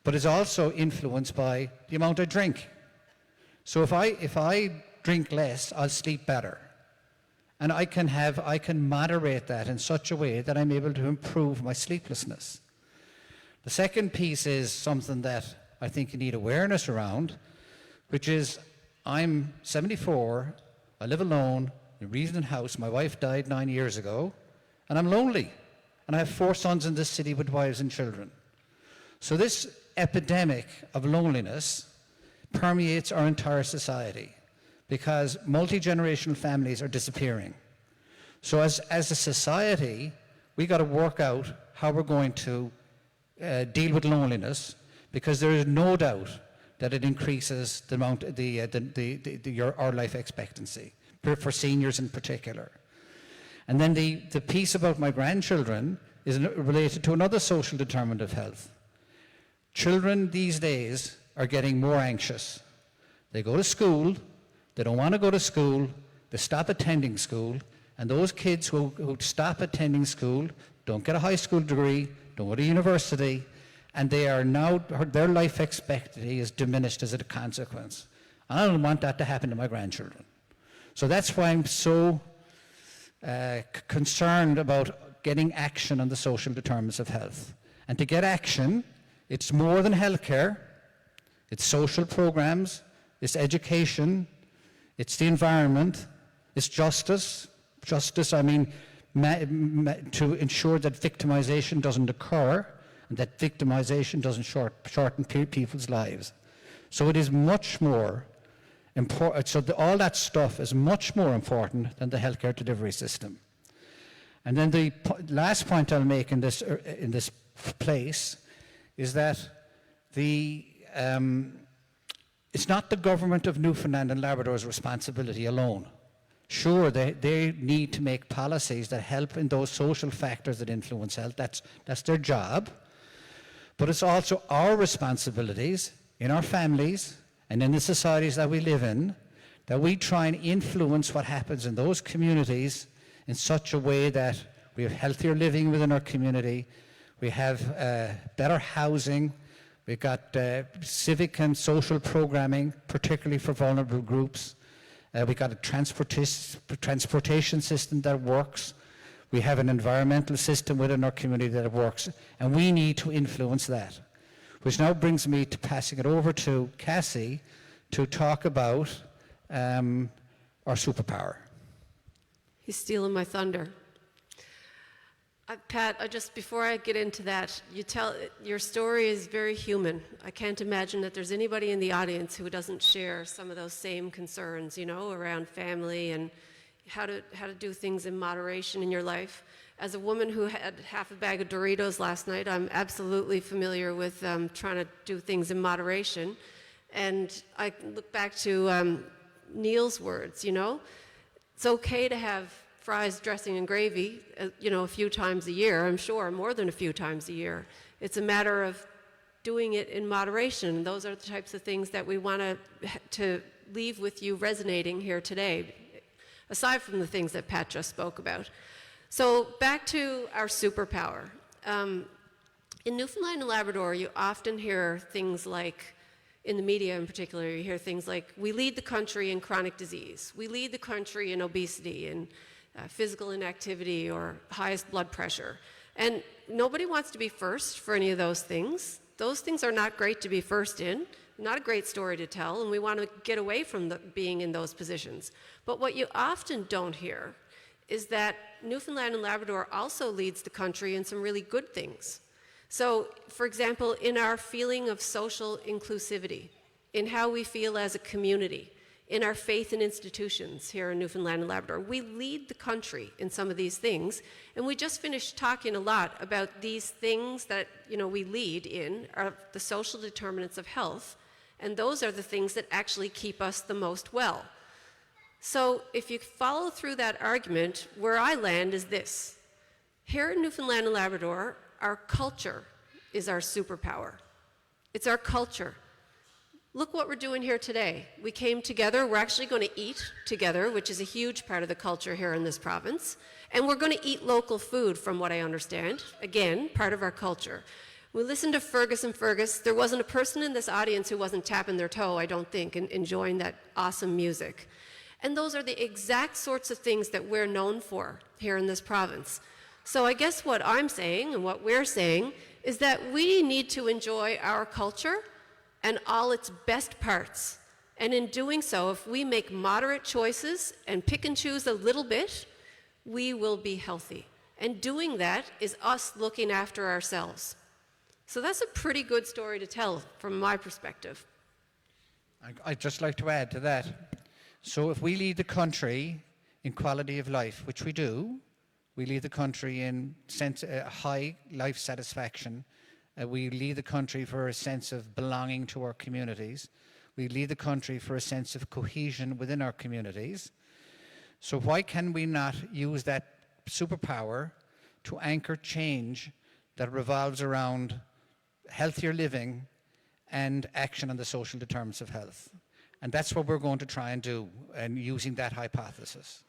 But it's also influenced by the amount I drink. So if I drink less, I'll sleep better. And I can moderate that in such a way that I'm able to improve my sleeplessness. The second piece is something that I think you need awareness around, which is I'm 74, I live alone in a reasoned house, my wife died 9 years ago, and I'm lonely. And I have 4 sons in this city with wives and children. So this epidemic of loneliness permeates our entire society because multi-generational families are disappearing. So as a society, we got to work out how we're going to deal with loneliness, because there is no doubt that it increases the amount, our life expectancy, for seniors in particular. And then the piece about my grandchildren is related to another social determinant of health. Children these days are getting more anxious. They go to school, they don't want to go to school, they stop attending school, and those kids who stop attending school don't get a high school degree, don't go to university, and they are now, their life expectancy is diminished as a consequence. I don't want that to happen to my grandchildren. So that's why I'm so concerned about getting action on the social determinants of health. And to get action, it's more than healthcare, it's social programs, it's education, it's the environment, it's justice. Justice, I mean, to ensure that victimization doesn't occur and that victimization doesn't shorten people's lives. So it is much more important. So all that stuff is much more important than the healthcare delivery system. And then the last point I'll make in this place is that it's not the government of Newfoundland and Labrador's responsibility alone. Sure, they need to make policies that help in those social factors that influence health. That's their job. But it's also our responsibilities in our families and in the societies that we live in, that we try and influence what happens in those communities in such a way that we have healthier living within our community, we have better housing, we've got civic and social programming, particularly for vulnerable groups. We've got a transportation system that works. We have an environmental system within our community that works, and we need to influence that. Which now brings me to passing it over to Cassie to talk about our superpower. He's stealing my thunder. Pat, before I get into that, your story is very human. I can't imagine that there's anybody in the audience who doesn't share some of those same concerns, around family and how to do things in moderation in your life. As a woman who had half a bag of Doritos last night, I'm absolutely familiar with trying to do things in moderation. And I look back to Neil's words, it's okay to have fries, dressing, and gravy, a few times a year, I'm sure, more than a few times a year. It's a matter of doing it in moderation. Those are the types of things that we want to leave with you resonating here today, aside from the things that Pat just spoke about. So back to our superpower. In Newfoundland and Labrador, you often hear things like, in the media in particular, you hear things like, we lead the country in chronic disease, we lead the country in obesity and physical inactivity or highest blood pressure. And nobody wants to be first for any of those things. Those things are not great to be first in, not a great story to tell, and we want to get away from being in those positions. But what you often don't hear is that Newfoundland and Labrador also leads the country in some really good things. So, for example, in our feeling of social inclusivity, in how we feel as a community, in our faith in institutions here in Newfoundland and Labrador. We lead the country in some of these things, and we just finished talking a lot about these things that we lead in are the social determinants of health, and those are the things that actually keep us the most well. So if you follow through that argument, where I land is this. Here in Newfoundland and Labrador, our culture is our superpower. It's our culture. Look what we're doing here today. We came together. We're actually going to eat together, which is a huge part of the culture here in this province. And we're going to eat local food, from what I understand. Again, part of our culture. We listened to Fergus and Fergus. There wasn't a person in this audience who wasn't tapping their toe, I don't think, and enjoying that awesome music. And those are the exact sorts of things that we're known for here in this province. So I guess what I'm saying and what we're saying is that we need to enjoy our culture and all its best parts. And in doing so, if we make moderate choices and pick and choose a little bit, we will be healthy. And doing that is us looking after ourselves. So that's a pretty good story to tell from my perspective. I'd just like to add to that. So if we lead the country in quality of life, which we do, we lead the country in high life satisfaction. We lead the country for a sense of belonging to our communities. We lead the country for a sense of cohesion within our communities. So why can we not use that superpower to anchor change that revolves around healthier living and action on the social determinants of health? And that's what we're going to try and do, and using that hypothesis.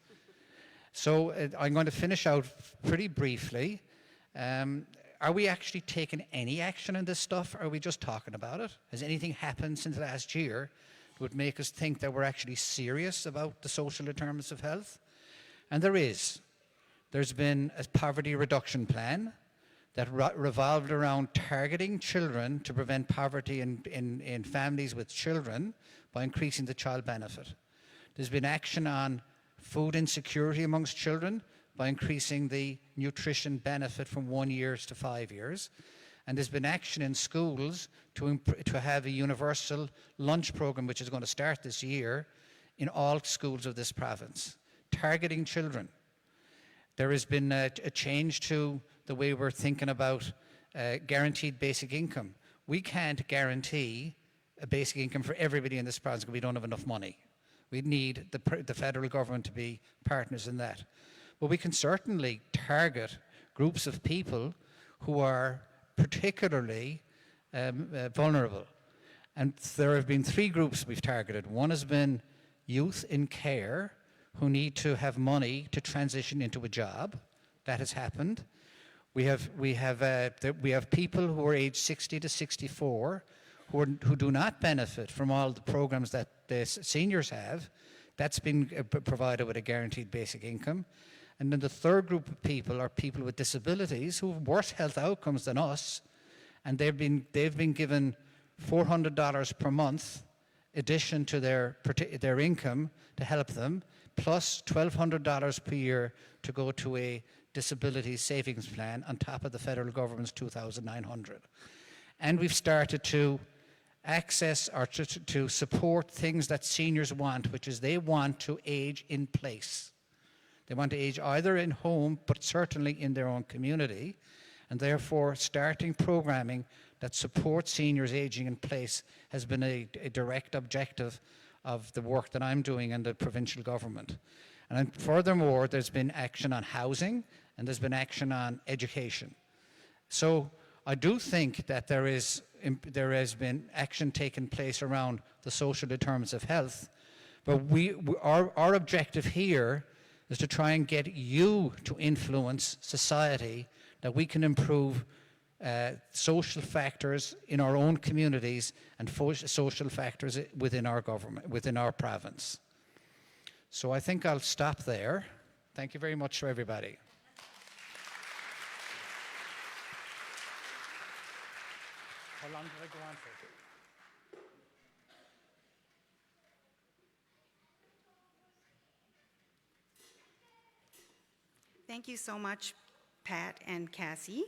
So I'm going to finish out pretty briefly. Are we actually taking any action on this stuff, or are we just talking about it? Has anything happened since last year that would make us think that we're actually serious about the social determinants of health? And there is. There's been a poverty reduction plan that revolved around targeting children to prevent poverty in families with children by increasing the child benefit. There's been action on food insecurity amongst children by increasing the nutrition benefit from 1 year to 5 years. And there's been action in schools to have a universal lunch program, which is going to start this year in all schools of this province, targeting children. There has been a change to the way we're thinking about guaranteed basic income. We can't guarantee a basic income for everybody in this province because we don't have enough money. We need the federal government to be partners in that. But we can certainly target groups of people who are particularly vulnerable. And there have been 3 groups we've targeted. One has been youth in care who need to have money to transition into a job. That has happened. We have people who are aged 60 to 64 who do not benefit from all the programs that the seniors have. That's been provided with a guaranteed basic income. And then the third group of people are people with disabilities who have worse health outcomes than us, and they've been given $400 per month addition to their income to help them, plus $1,200 per year to go to a disability savings plan on top of the federal government's $2,900. And we've started to access or to support things that seniors want, which is they want to age in place. They want to age either in home, but certainly in their own community, and therefore starting programming that supports seniors aging in place has been a direct objective of the work that I'm doing in the provincial government. And furthermore, there's been action on housing and there's been action on education. So I do think that there has been action taking place around the social determinants of health, but our objective here is to try and get you to influence society, that we can improve social factors in our own communities and social factors within our government, within our province. So I think I'll stop there. Thank you very much to everybody. How long did I go on for? Thank you so much, Pat and Cassie.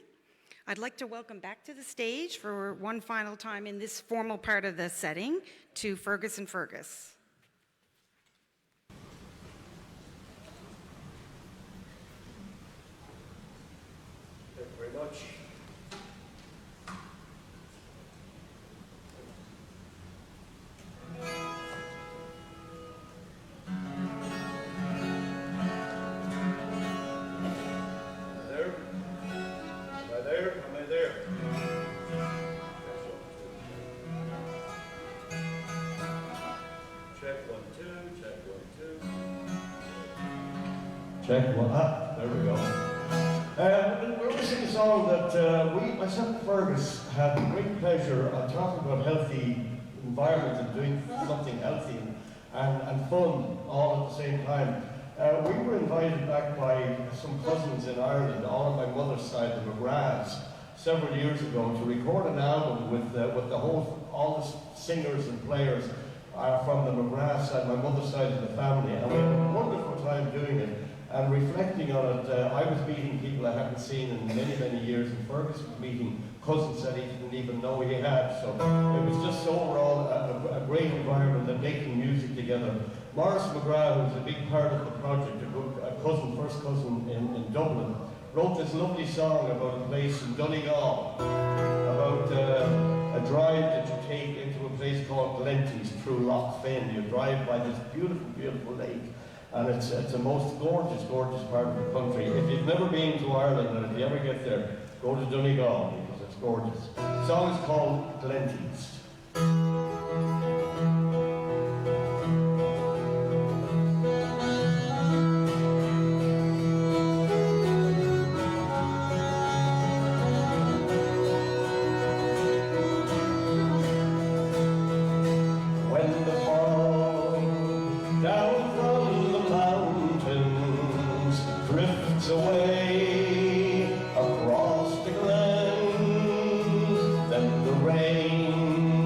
I'd like to welcome back to the stage for one final time in this formal part of the setting to Fergus and Fergus. much. There? Am I there? Am I there? Check 1, 2, check 1, 2. Check 1, there we go. We're going to sing a song that myself and Fergus had great pleasure of talking about healthy environment and doing something healthy and fun all at the same time. We were invited back by some cousins in Ireland, all on my mother's side, the McGraths, several years ago to record an album with all the singers and players from the McGrath side, my mother's side of the family, and we had a wonderful time doing it. And reflecting on it, I was meeting people I hadn't seen in many, many years, and Fergus was meeting cousins that he didn't even know he had. So it was just overall a great environment and making music together. Maurice McGrath, who's a big part of the project, first cousin in Dublin, wrote this lovely song about a place in Donegal, about a drive that you take into a place called Glenties through Lough Finn. You drive by this beautiful, beautiful lake. And it's the most gorgeous, gorgeous part of the country. If you've never been to Ireland, and if you ever get there, go to Donegal, because it's gorgeous. The song is called Glenties. When the fall down from the mountains drifts away across the glen, then the rain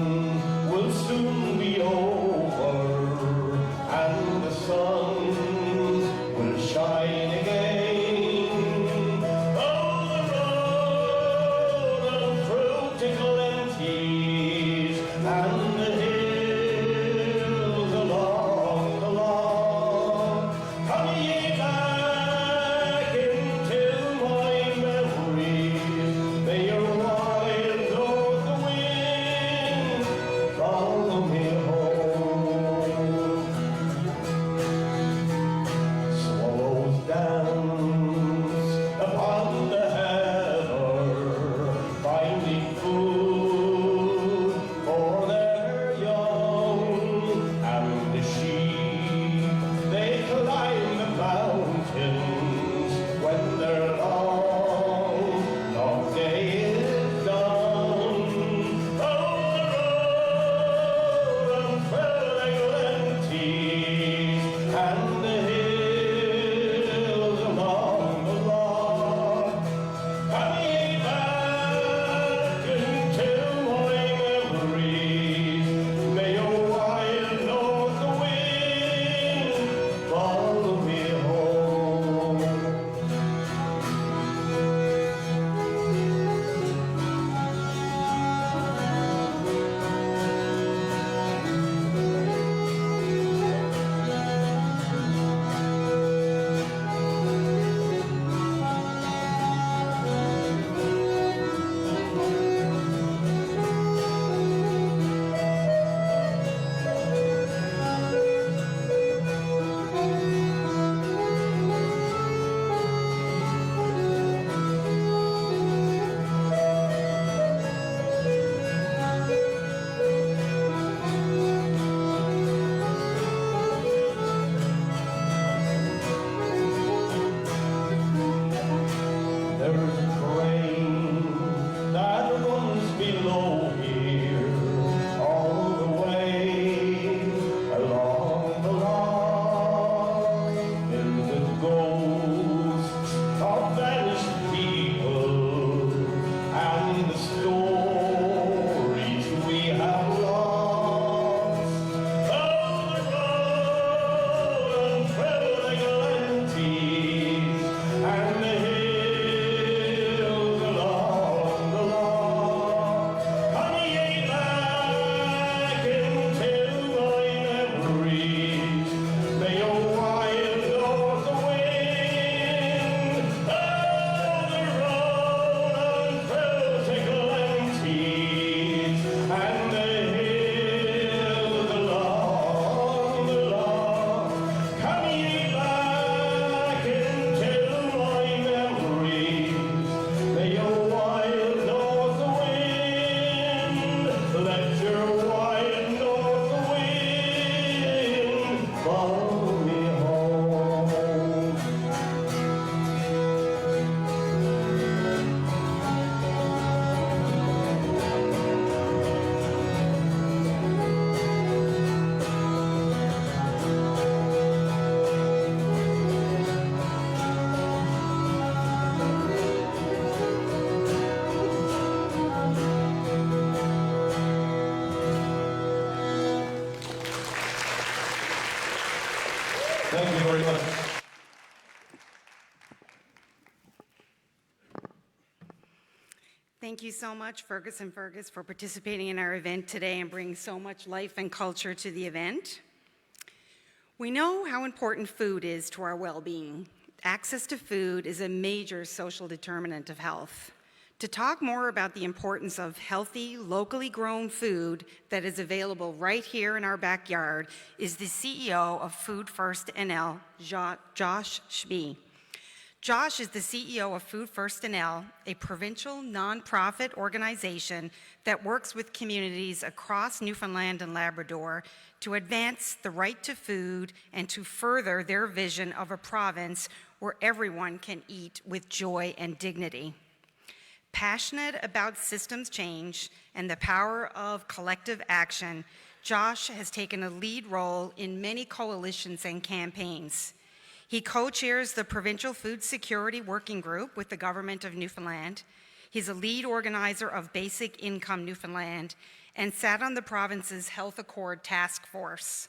Thank you very much. Thank you so much, Fergus and Fergus, for participating in our event today and bringing so much life and culture to the event. We know how important food is to our well-being. Access to food is a major social determinant of health. To talk more about the importance of healthy, locally grown food that is available right here in our backyard is the CEO of Food First NL, Josh Shbee. Josh is the CEO of Food First NL, a provincial nonprofit organization that works with communities across Newfoundland and Labrador to advance the right to food and to further their vision of a province where everyone can eat with joy and dignity. Passionate about systems change and the power of collective action, Josh has taken a lead role in many coalitions and campaigns. He co-chairs the Provincial Food Security Working Group with the Government of Newfoundland. He's a lead organizer of Basic Income Newfoundland and sat on the province's Health Accord Task Force.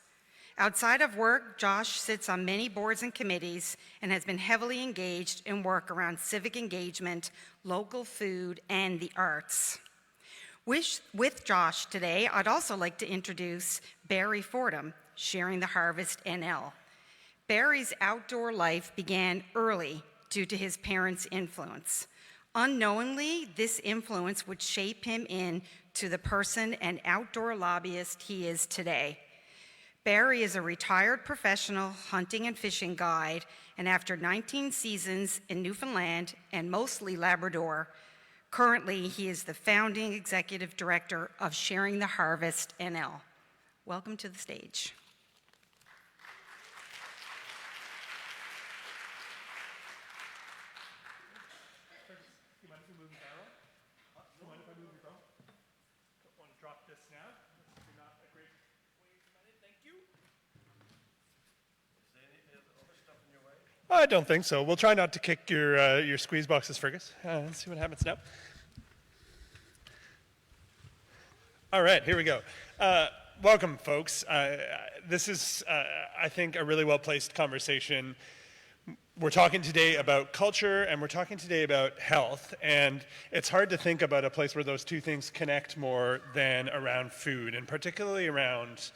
Outside of work, Josh sits on many boards and committees and has been heavily engaged in work around civic engagement, local food, and the arts. With Josh today, I'd also like to introduce Barry Fordham, Sharing the Harvest NL. Barry's outdoor life began early due to his parents' influence. Unknowingly, this influence would shape him into the person and outdoor lobbyist he is today. Barry is a retired professional hunting and fishing guide, and after 19 seasons in Newfoundland and mostly Labrador, currently he is the founding executive director of Sharing the Harvest NL. Welcome to the stage. I don't think so. We'll try not to kick your squeeze boxes, Fergus. Let's see what happens now. All right, here we go. Welcome, folks. This is, I think, a really well-placed conversation. We're talking today about culture, and we're talking today about health, and it's hard to think about a place where those two things connect more than around food, and particularly around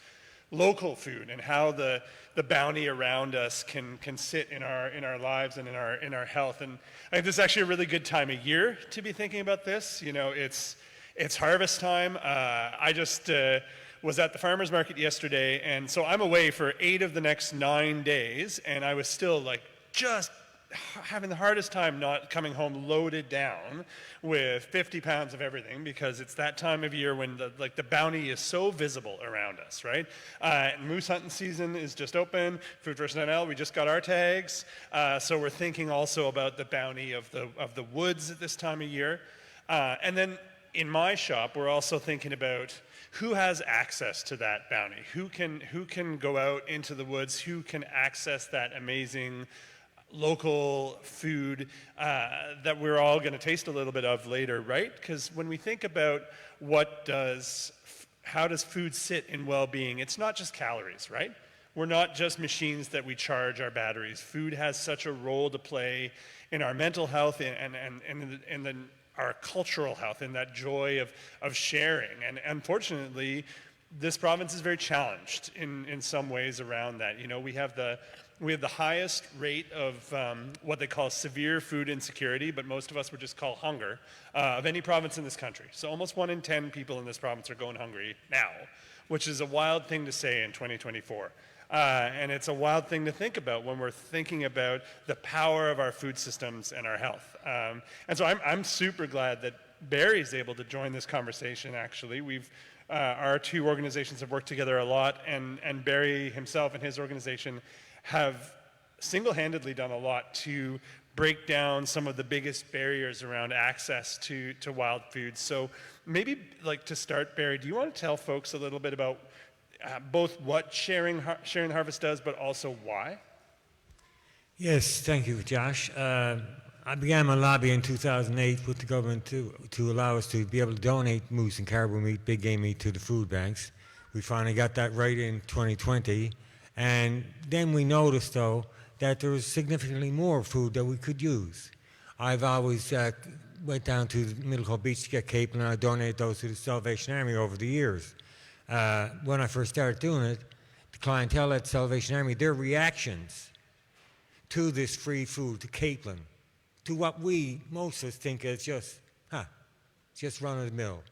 local food and how the bounty around us can sit in our lives and in our health. And I think this is actually a really good time of year to be thinking about this. You know, it's harvest time. I just was at the farmer's market yesterday, and so I'm away for 8 of the next 9 days, and I was still like just having the hardest time not coming home loaded down with 50 pounds of everything, because it's that time of year when the bounty is so visible around us, right? Moose hunting season is just open. Food First NL, we just got our tags. So we're thinking also about the bounty of the woods at this time of year. And then in my shop, we're also thinking about who has access to that bounty, who can go out into the woods, who can access that amazing local food that we're all going to taste a little bit of later, right? Because when we think about how does food sit in well-being, it's not just calories, right? We're not just machines that we charge our batteries. Food has such a role to play in our mental health and our cultural health, in that joy of sharing. And unfortunately, this province is very challenged in some ways around that. You know, we have the highest rate of what they call severe food insecurity, but most of us would just call hunger, of any province in this country. So almost 1 in 10 people in this province are going hungry now, which is a wild thing to say in 2024. And it's a wild thing to think about when we're thinking about the power of our food systems and our health. And so I'm super glad that Barry's able to join this conversation, actually. Our two organizations have worked together a lot, and Barry himself and his organization have single-handedly done a lot to break down some of the biggest barriers around access to wild foods. So maybe, like, to start, Barry, do you want to tell folks a little bit about both what Sharing the Harvest does, but also why? Yes, thank you, Josh. I began my lobby in 2008 with the government to allow us to be able to donate moose and caribou meat, big game meat, to the food banks. We finally got that right in 2020, And then we noticed, though, that there was significantly more food that we could use. I've always went down to the Middlecote Beach to get capelin, and I donated those to the Salvation Army over the years. When I first started doing it, the clientele at Salvation Army, their reactions to this free food, to capelin, to what most of us think is just run of the mill.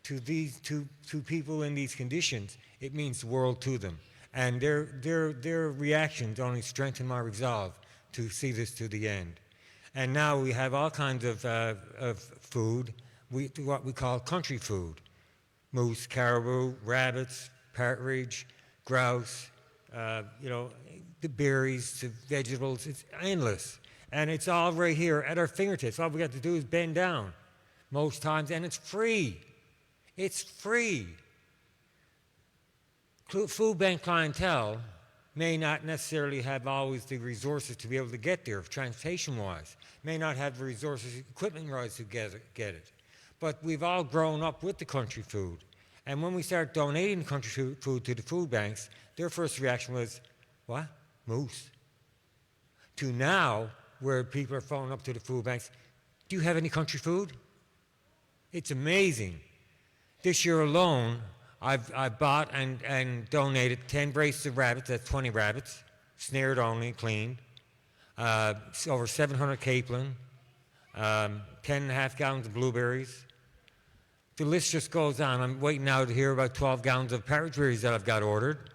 To people in these conditions, it means the world to them. And their reactions only strengthen my resolve to see this to the end. And now we have all kinds of food, what we call country food. Moose, caribou, rabbits, partridge, grouse, the berries, the vegetables, it's endless. And it's all right here at our fingertips. All we got to do is bend down most times, and it's free. It's free. Food bank clientele may not necessarily have always the resources to be able to get there, transportation-wise, may not have the resources, equipment-wise to get it. But we've all grown up with the country food. And when we start donating country food to the food banks, their first reaction was, what? Moose. To now, where people are phoning up to the food banks, do you have any country food? It's amazing. This year alone, I've bought and donated 10 braces of rabbits, that's 20 rabbits, snared only, cleaned, over 700 capelin, 10.5 gallons of blueberries. The list just goes on. I'm waiting now to hear about 12 gallons of partridge berries that I've got ordered.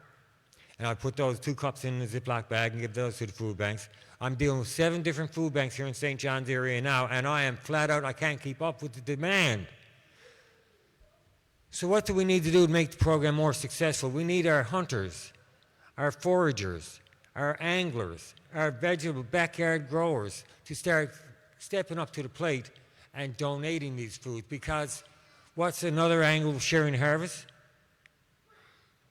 And I put those 2 cups in a Ziploc bag and give those to the food banks. I'm dealing with 7 different food banks here in St. John's area now, and I am flat out, I can't keep up with the demand. So what do we need to do to make the program more successful? We need our hunters, our foragers, our anglers, our vegetable backyard growers to start stepping up to the plate and donating these foods, because what's another angle of sharing harvest?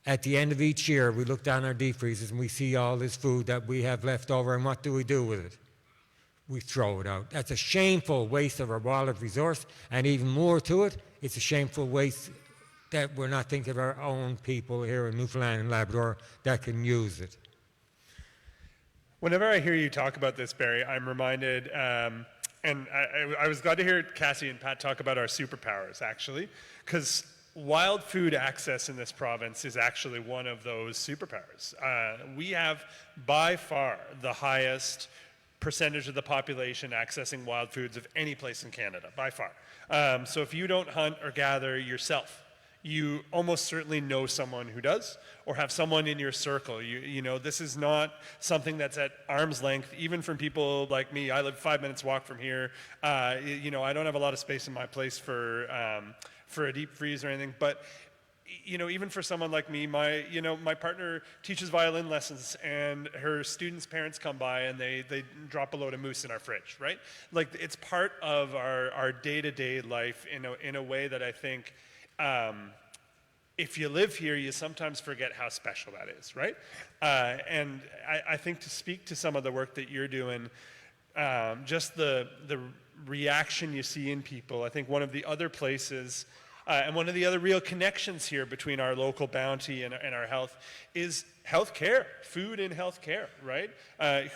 At the end of each year, we look down our deep freezers and we see all this food that we have left over, and what do we do with it? We throw it out. That's a shameful waste of our wildlife resource, and even more to it, it's a shameful waste that we're not thinking of our own people here in Newfoundland and Labrador that can use it. Whenever I hear you talk about this, Barry, I'm reminded, and I was glad to hear Cassie and Pat talk about our superpowers, actually, because wild food access in this province is actually one of those superpowers. We have, by far, the highest percentage of the population accessing wild foods of any place in Canada, by far. So if you don't hunt or gather yourself, you almost certainly know someone who does, or have someone in your circle. You know, this is not something that's at arm's length, even from people like me. I live 5 minutes walk from here. You know, I don't have a lot of space in my place for a deep freeze or anything, but you know, even for someone like me, my partner teaches violin lessons, and her students' parents come by and they drop a load of moose in our fridge, right? Like, it's part of our day-to-day life in a way that I think, if you live here, you sometimes forget how special that is, right? And I think to speak to some of the work that you're doing, just the reaction you see in people, I think one of the other places, and one of the other real connections here between our local bounty and our health is healthcare, food and healthcare, right?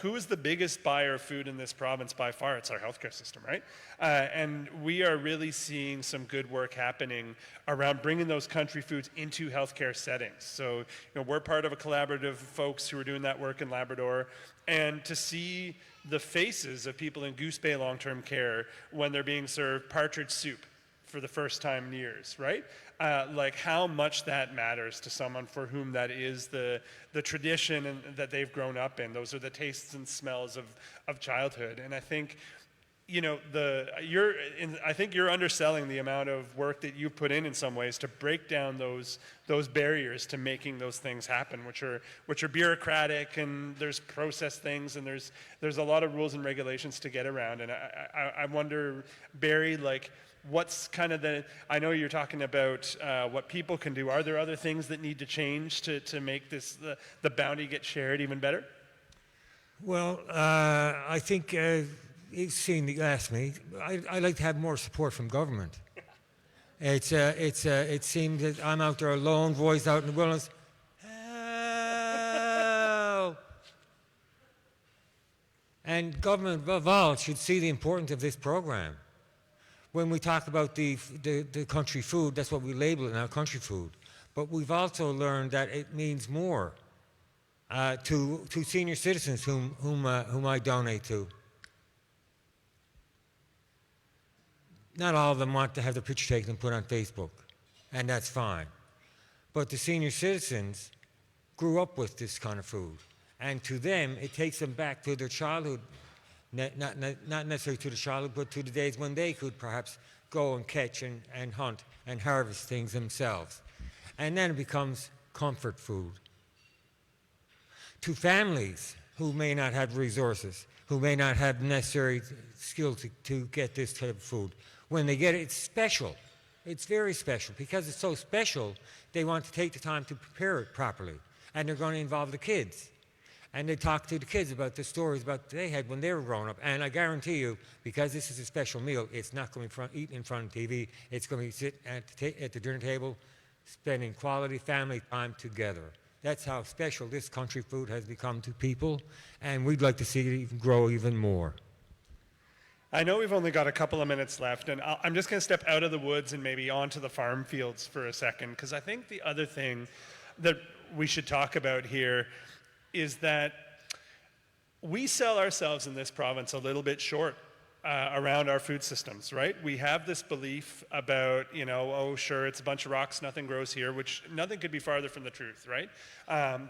Who is the biggest buyer of food in this province? By far, it's our healthcare system, right? And we are really seeing some good work happening around bringing those country foods into healthcare settings. So, you know, we're part of a collaborative of folks who are doing that work in Labrador, and to see the faces of people in Goose Bay long-term care when they're being served partridge soup for the first time in years, right? Like how much that matters to someone for whom that is the tradition and that they've grown up in. Those are the tastes and smells of childhood. And I think, you know, I think you're underselling the amount of work that you put in some ways to break down those barriers to making those things happen, which are bureaucratic, and there's process things, and there's a lot of rules and regulations to get around. And I wonder, Barry, like, what's kind of I know you're talking about what people can do. Are there other things that need to change to make this, the bounty get shared even better? Well, I think, seeing that you asked me, I'd like to have more support from government. It seems that I'm out there, a lone voice out in the wilderness. And government above all should see the importance of this program. When we talk about the country food, that's what we label it now, country food. But we've also learned that it means more to senior citizens whom I donate to. Not all of them want to have their picture taken and put on Facebook, and that's fine. But the senior citizens grew up with this kind of food, and to them, it takes them back to their childhood, not necessarily to the childhood, but to the days when they could perhaps go and catch and hunt and harvest things themselves. And then it becomes comfort food. To families who may not have resources, who may not have necessary skills to get this type of food, when they get it, it's special. It's very special. Because it's so special, they want to take the time to prepare it properly. And they're going to involve the kids. And they talk to the kids about the stories about they had when they were growing up. And I guarantee you, because this is a special meal, it's not going to be eaten in front of TV. It's going to be sitting at the dinner table, spending quality family time together. That's how special this country food has become to people. And we'd like to see it even grow even more. I know we've only got a couple of minutes left, and I'm just going to step out of the woods and maybe onto the farm fields for a second, because I think the other thing that we should talk about here is that we sell ourselves in this province a little bit short around our food systems, right? We have this belief about, oh, sure, it's a bunch of rocks, nothing grows here, which nothing could be farther from the truth, right?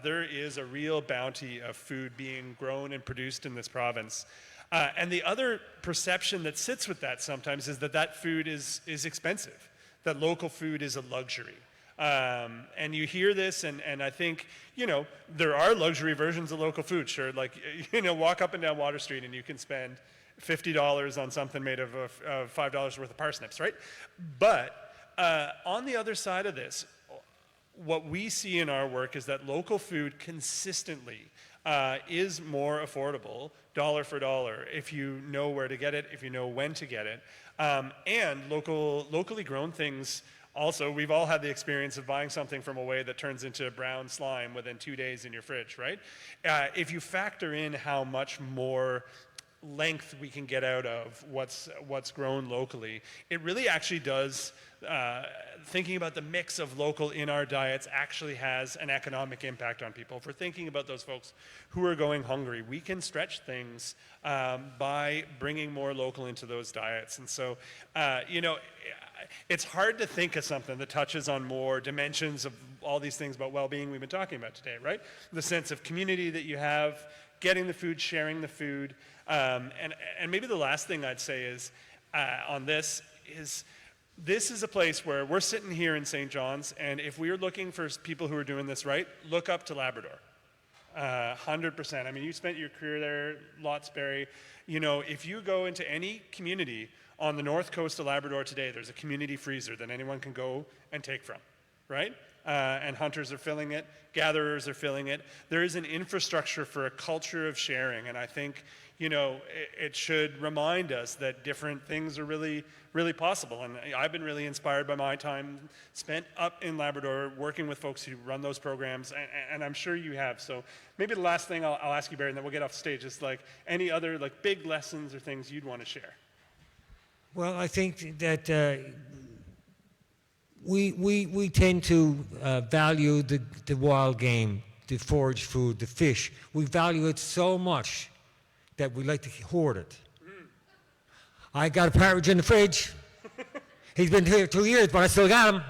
There is a real bounty of food being grown and produced in this province. And the other perception that sits with that sometimes is that food is expensive, that local food is a luxury. And you hear this, and I think, there are luxury versions of local food, sure. Like, walk up and down Water Street and you can spend $50 on something made of $5 worth of parsnips, right? But on the other side of this, what we see in our work is that local food consistently is more affordable, dollar for dollar, if you know where to get it, if you know when to get it. And locally grown things, also, we've all had the experience of buying something from away that turns into brown slime within 2 days in your fridge, right? If you factor in how much more length we can get out of what's grown locally, it really actually does, thinking about the mix of local in our diets actually has an economic impact on people. If we're thinking about those folks who are going hungry, we can stretch things by bringing more local into those diets. And so, it's hard to think of something that touches on more dimensions of all these things about well-being we've been talking about today, right? The sense of community that you have, getting the food, sharing the food. And maybe the last thing I'd say is on this is a place where we're sitting here in St. John's, and if we're looking for people who are doing this right, look up to Labrador. 100%. I mean, you spent your career there, Lotsbury. If you go into any community on the north coast of Labrador today, there's a community freezer that anyone can go and take from, right? And hunters are filling it, gatherers are filling it. There is an infrastructure for a culture of sharing, and I think, it should remind us that different things are really, really possible. And I've been really inspired by my time spent up in Labrador working with folks who run those programs, and I'm sure you have. So maybe the last thing I'll ask you, Barry, and then we'll get off stage, is like any other big lessons or things you'd want to share. Well, I think that we tend to value the wild game, the forage food, the fish. We value it so much that we like to hoard it. I got a partridge in the fridge. He's been here 2 years, but I still got him.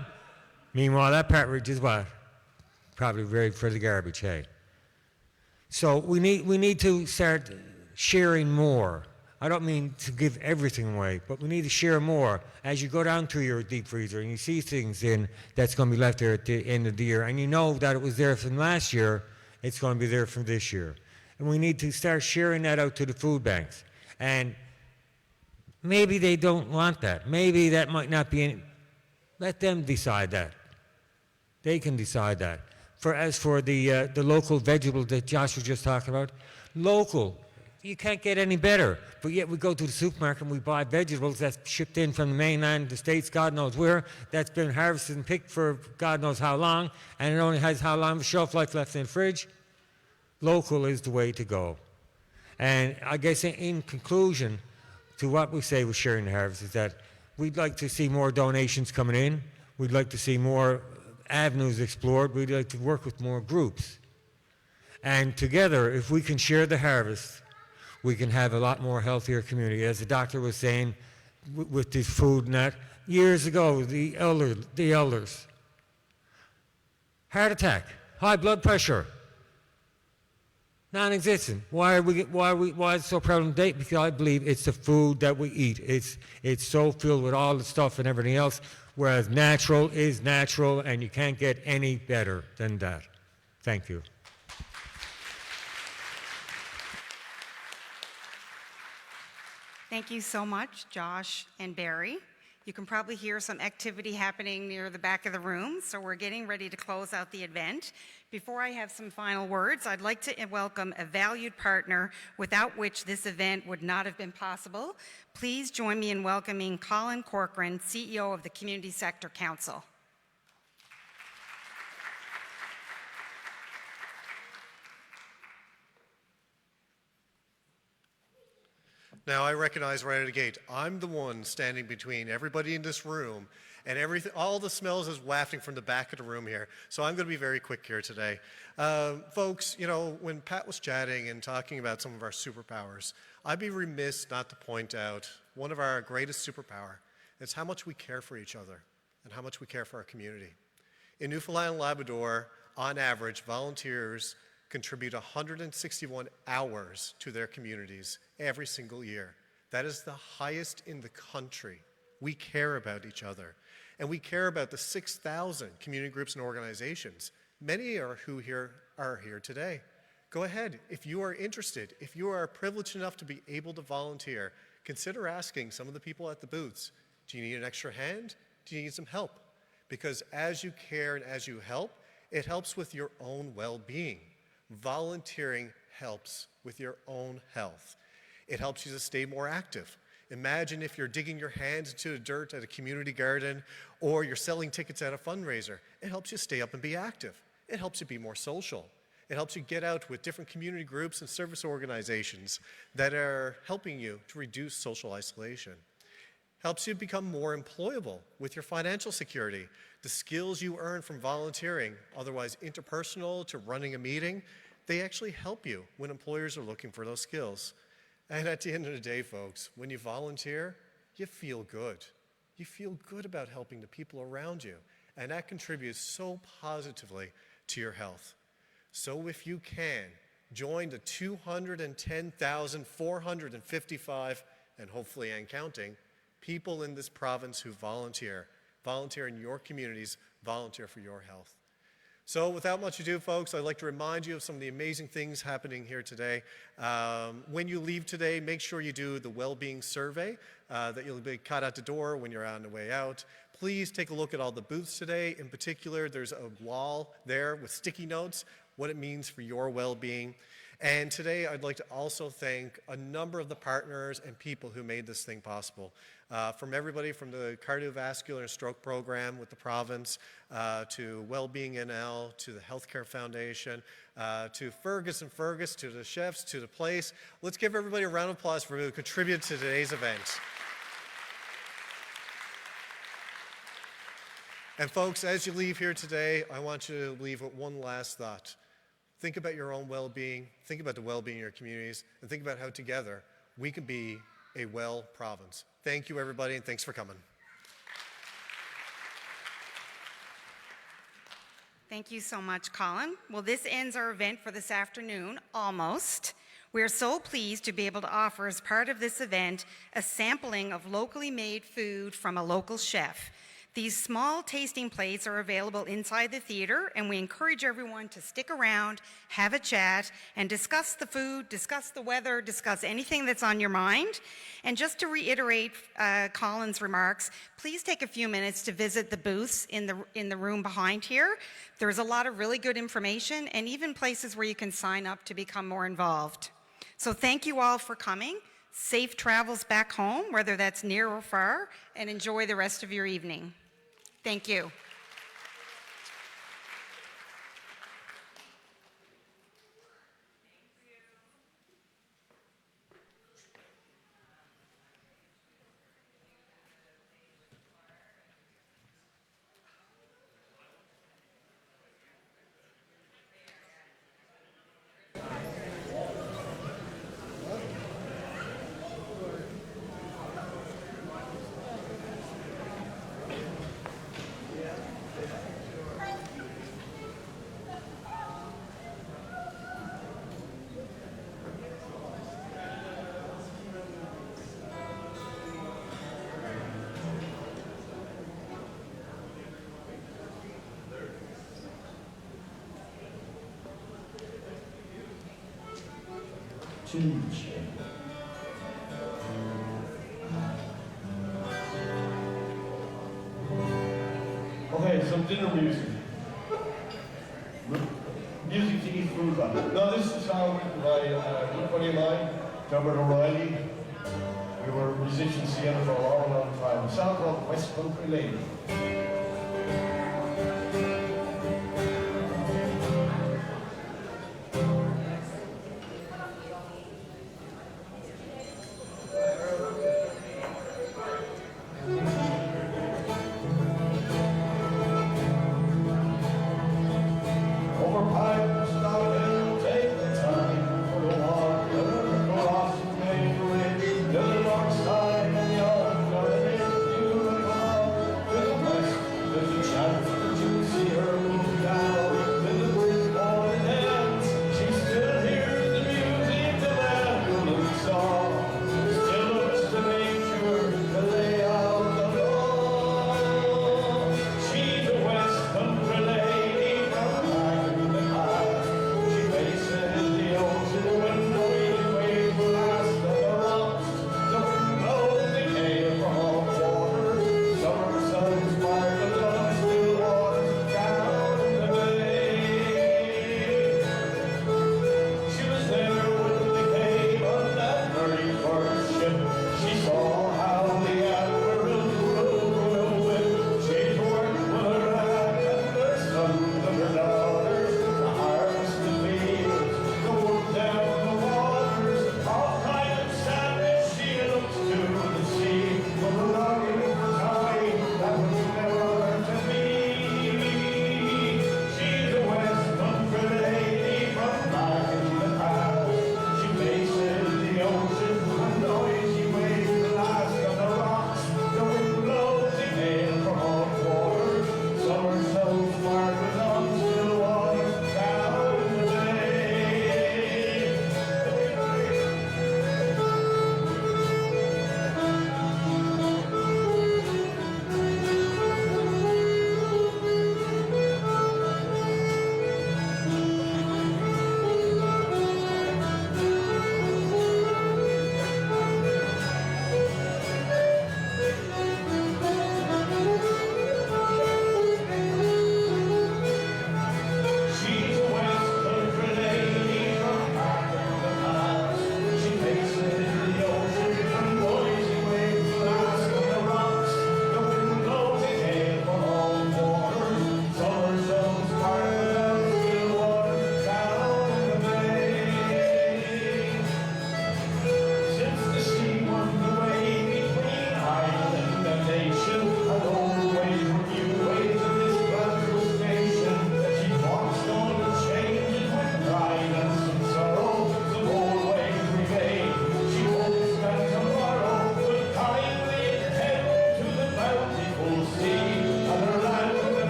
Meanwhile, that partridge is what? Probably ready for the garbage, hey? So we need to start sharing more. I don't mean to give everything away, but we need to share more. As you go down to your deep freezer and you see things in that's going to be left there at the end of the year, and you know that it was there from last year, it's going to be there from this year. And we need to start sharing that out to the food banks. And maybe they don't want that. Maybe that might not be let them decide that. They can decide that. As for the local vegetables that Josh was just talking about, local. You can't get any better. But yet we go to the supermarket and we buy vegetables that's shipped in from the mainland, the States, God knows where, that's been harvested and picked for God knows how long, and it only has how long of a shelf life left in the fridge. Local is the way to go. And I guess in conclusion to what we say with Sharing the Harvest is that we'd like to see more donations coming in. We'd like to see more avenues explored. We'd like to work with more groups. And together, if we can share the harvest, we can have a lot more healthier community. As the doctor was saying with this food and that, years ago, the elders, heart attack, high blood pressure, non-existent. Why is it so prevalent today? Because I believe it's the food that we eat. It's so filled with all the stuff and everything else, whereas natural is natural, and you can't get any better than that. Thank you. Thank you so much, Josh and Barry. You can probably hear some activity happening near the back of the room, so we're getting ready to close out the event. Before I have some final words, I'd like to welcome a valued partner without which this event would not have been possible. Please join me in welcoming Colin Corcoran, CEO of the Community Sector Council. Now, I recognize right out of the gate, I'm the one standing between everybody in this room and everything, all the smells is wafting from the back of the room here. So I'm going to be very quick here today. Folks, you know, when Pat was chatting and talking about some of our superpowers, I'd be remiss not to point out one of our greatest superpower. It's how much we care for each other and how much we care for our community. In Newfoundland Labrador, on average, volunteers contribute 161 hours to their communities every single year. That is the highest in the country. We care about each other. And we care about the 6,000 community groups and organizations. Many are who are here today. Go ahead. If you are interested, if you are privileged enough to be able to volunteer, consider asking some of the people at the booths, do you need an extra hand? Do you need some help? Because as you care and as you help, it helps with your own well-being. Volunteering helps with your own health. It helps you to stay more active. Imagine if you're digging your hands into the dirt at a community garden or you're selling tickets at a fundraiser. It helps you stay up and be active. It helps you be more social. It helps you get out with different community groups and service organizations that are helping you to reduce social isolation. Helps you become more employable with your financial security. The skills you earn from volunteering, otherwise interpersonal to running a meeting, they actually help you when employers are looking for those skills. And at the end of the day, folks, when you volunteer, you feel good. You feel good about helping the people around you, and that contributes so positively to your health. So if you can, join the 210,455, and hopefully and counting, people in this province who volunteer. Volunteer in your communities, volunteer for your health. So without much ado, folks, I'd like to remind you of some of the amazing things happening here today. When you leave today, make sure you do the well-being survey that you'll be caught at the door when you're on the way out. Please take a look at all the booths today. In particular, there's a wall there with sticky notes, what it means for your well-being. And today, I'd like to also thank a number of the partners and people who made this thing possible. From everybody from the Cardiovascular Stroke Program with the province, to Wellbeing NL, to the Healthcare Foundation, to Fergus and Fergus, to the chefs, to the place. Let's give everybody a round of applause for who contributed to today's event. And folks, as you leave here today, I want you to leave with one last thought. Think about your own well-being, think about the well-being of your communities, and think about how together we can be a well province. Thank you, everybody, and thanks for coming. Thank you so much, Colin. Well, this ends our event for this afternoon, almost. We are so pleased to be able to offer, as part of this event, a sampling of locally made food from a local chef. These small tasting plates are available inside the theater, and we encourage everyone to stick around, have a chat, and discuss the food, discuss the weather, discuss anything that's on your mind. And just to reiterate Colin's remarks, please take a few minutes to visit the booths in the room behind here. There's a lot of really good information and even places where you can sign up to become more involved. So thank you all for coming. Safe travels back home, whether that's near or far, and enjoy the rest of your evening. Thank you. to Jim. Okay, some dinner music. Music to eat food on. Now this is a song written by a good buddy of mine, Robert O'Reilly. We were musicians together for a long, long time. A song called West Country Lady.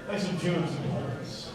Play some tunes and words.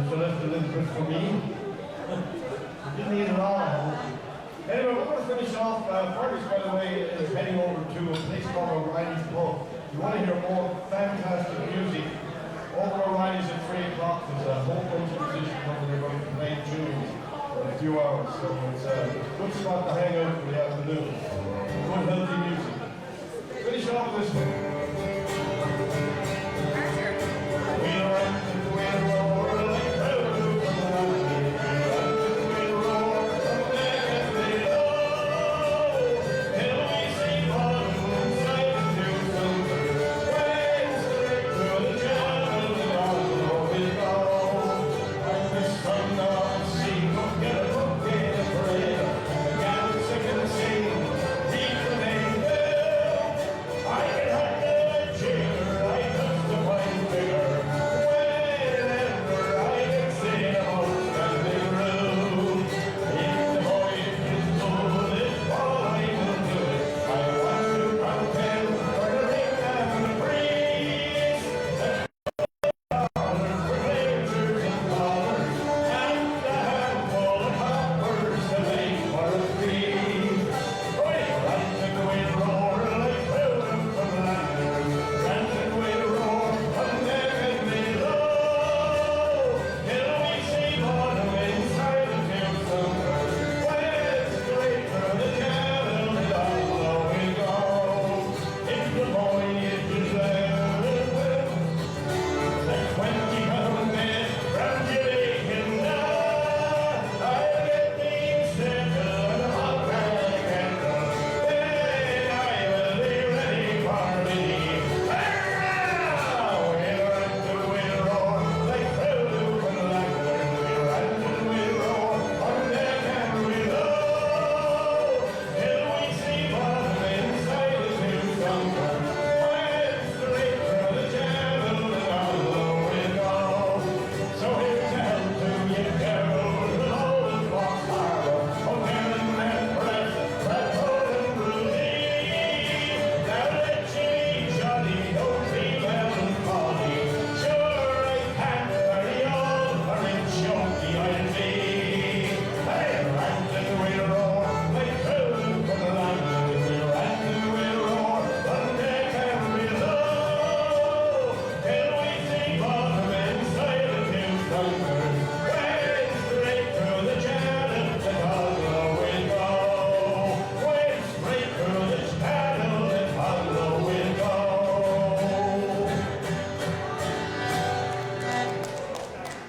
so left a little bit for me. Didn't need it all. Anyway, we're going to finish off. Fergus, by the way, is heading over to a place called O'Reilly's Pub. If you want to hear more fantastic music, over O'Reilly's at 3 o'clock. There's a whole bunch of musicians over there going to play tunes for a few hours. So it's a good spot to hang out for the afternoon. Good, healthy music. Finish off this one.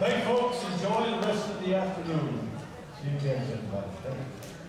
Thanks, folks. Enjoy the rest of the afternoon. See you again, everybody. Thank you.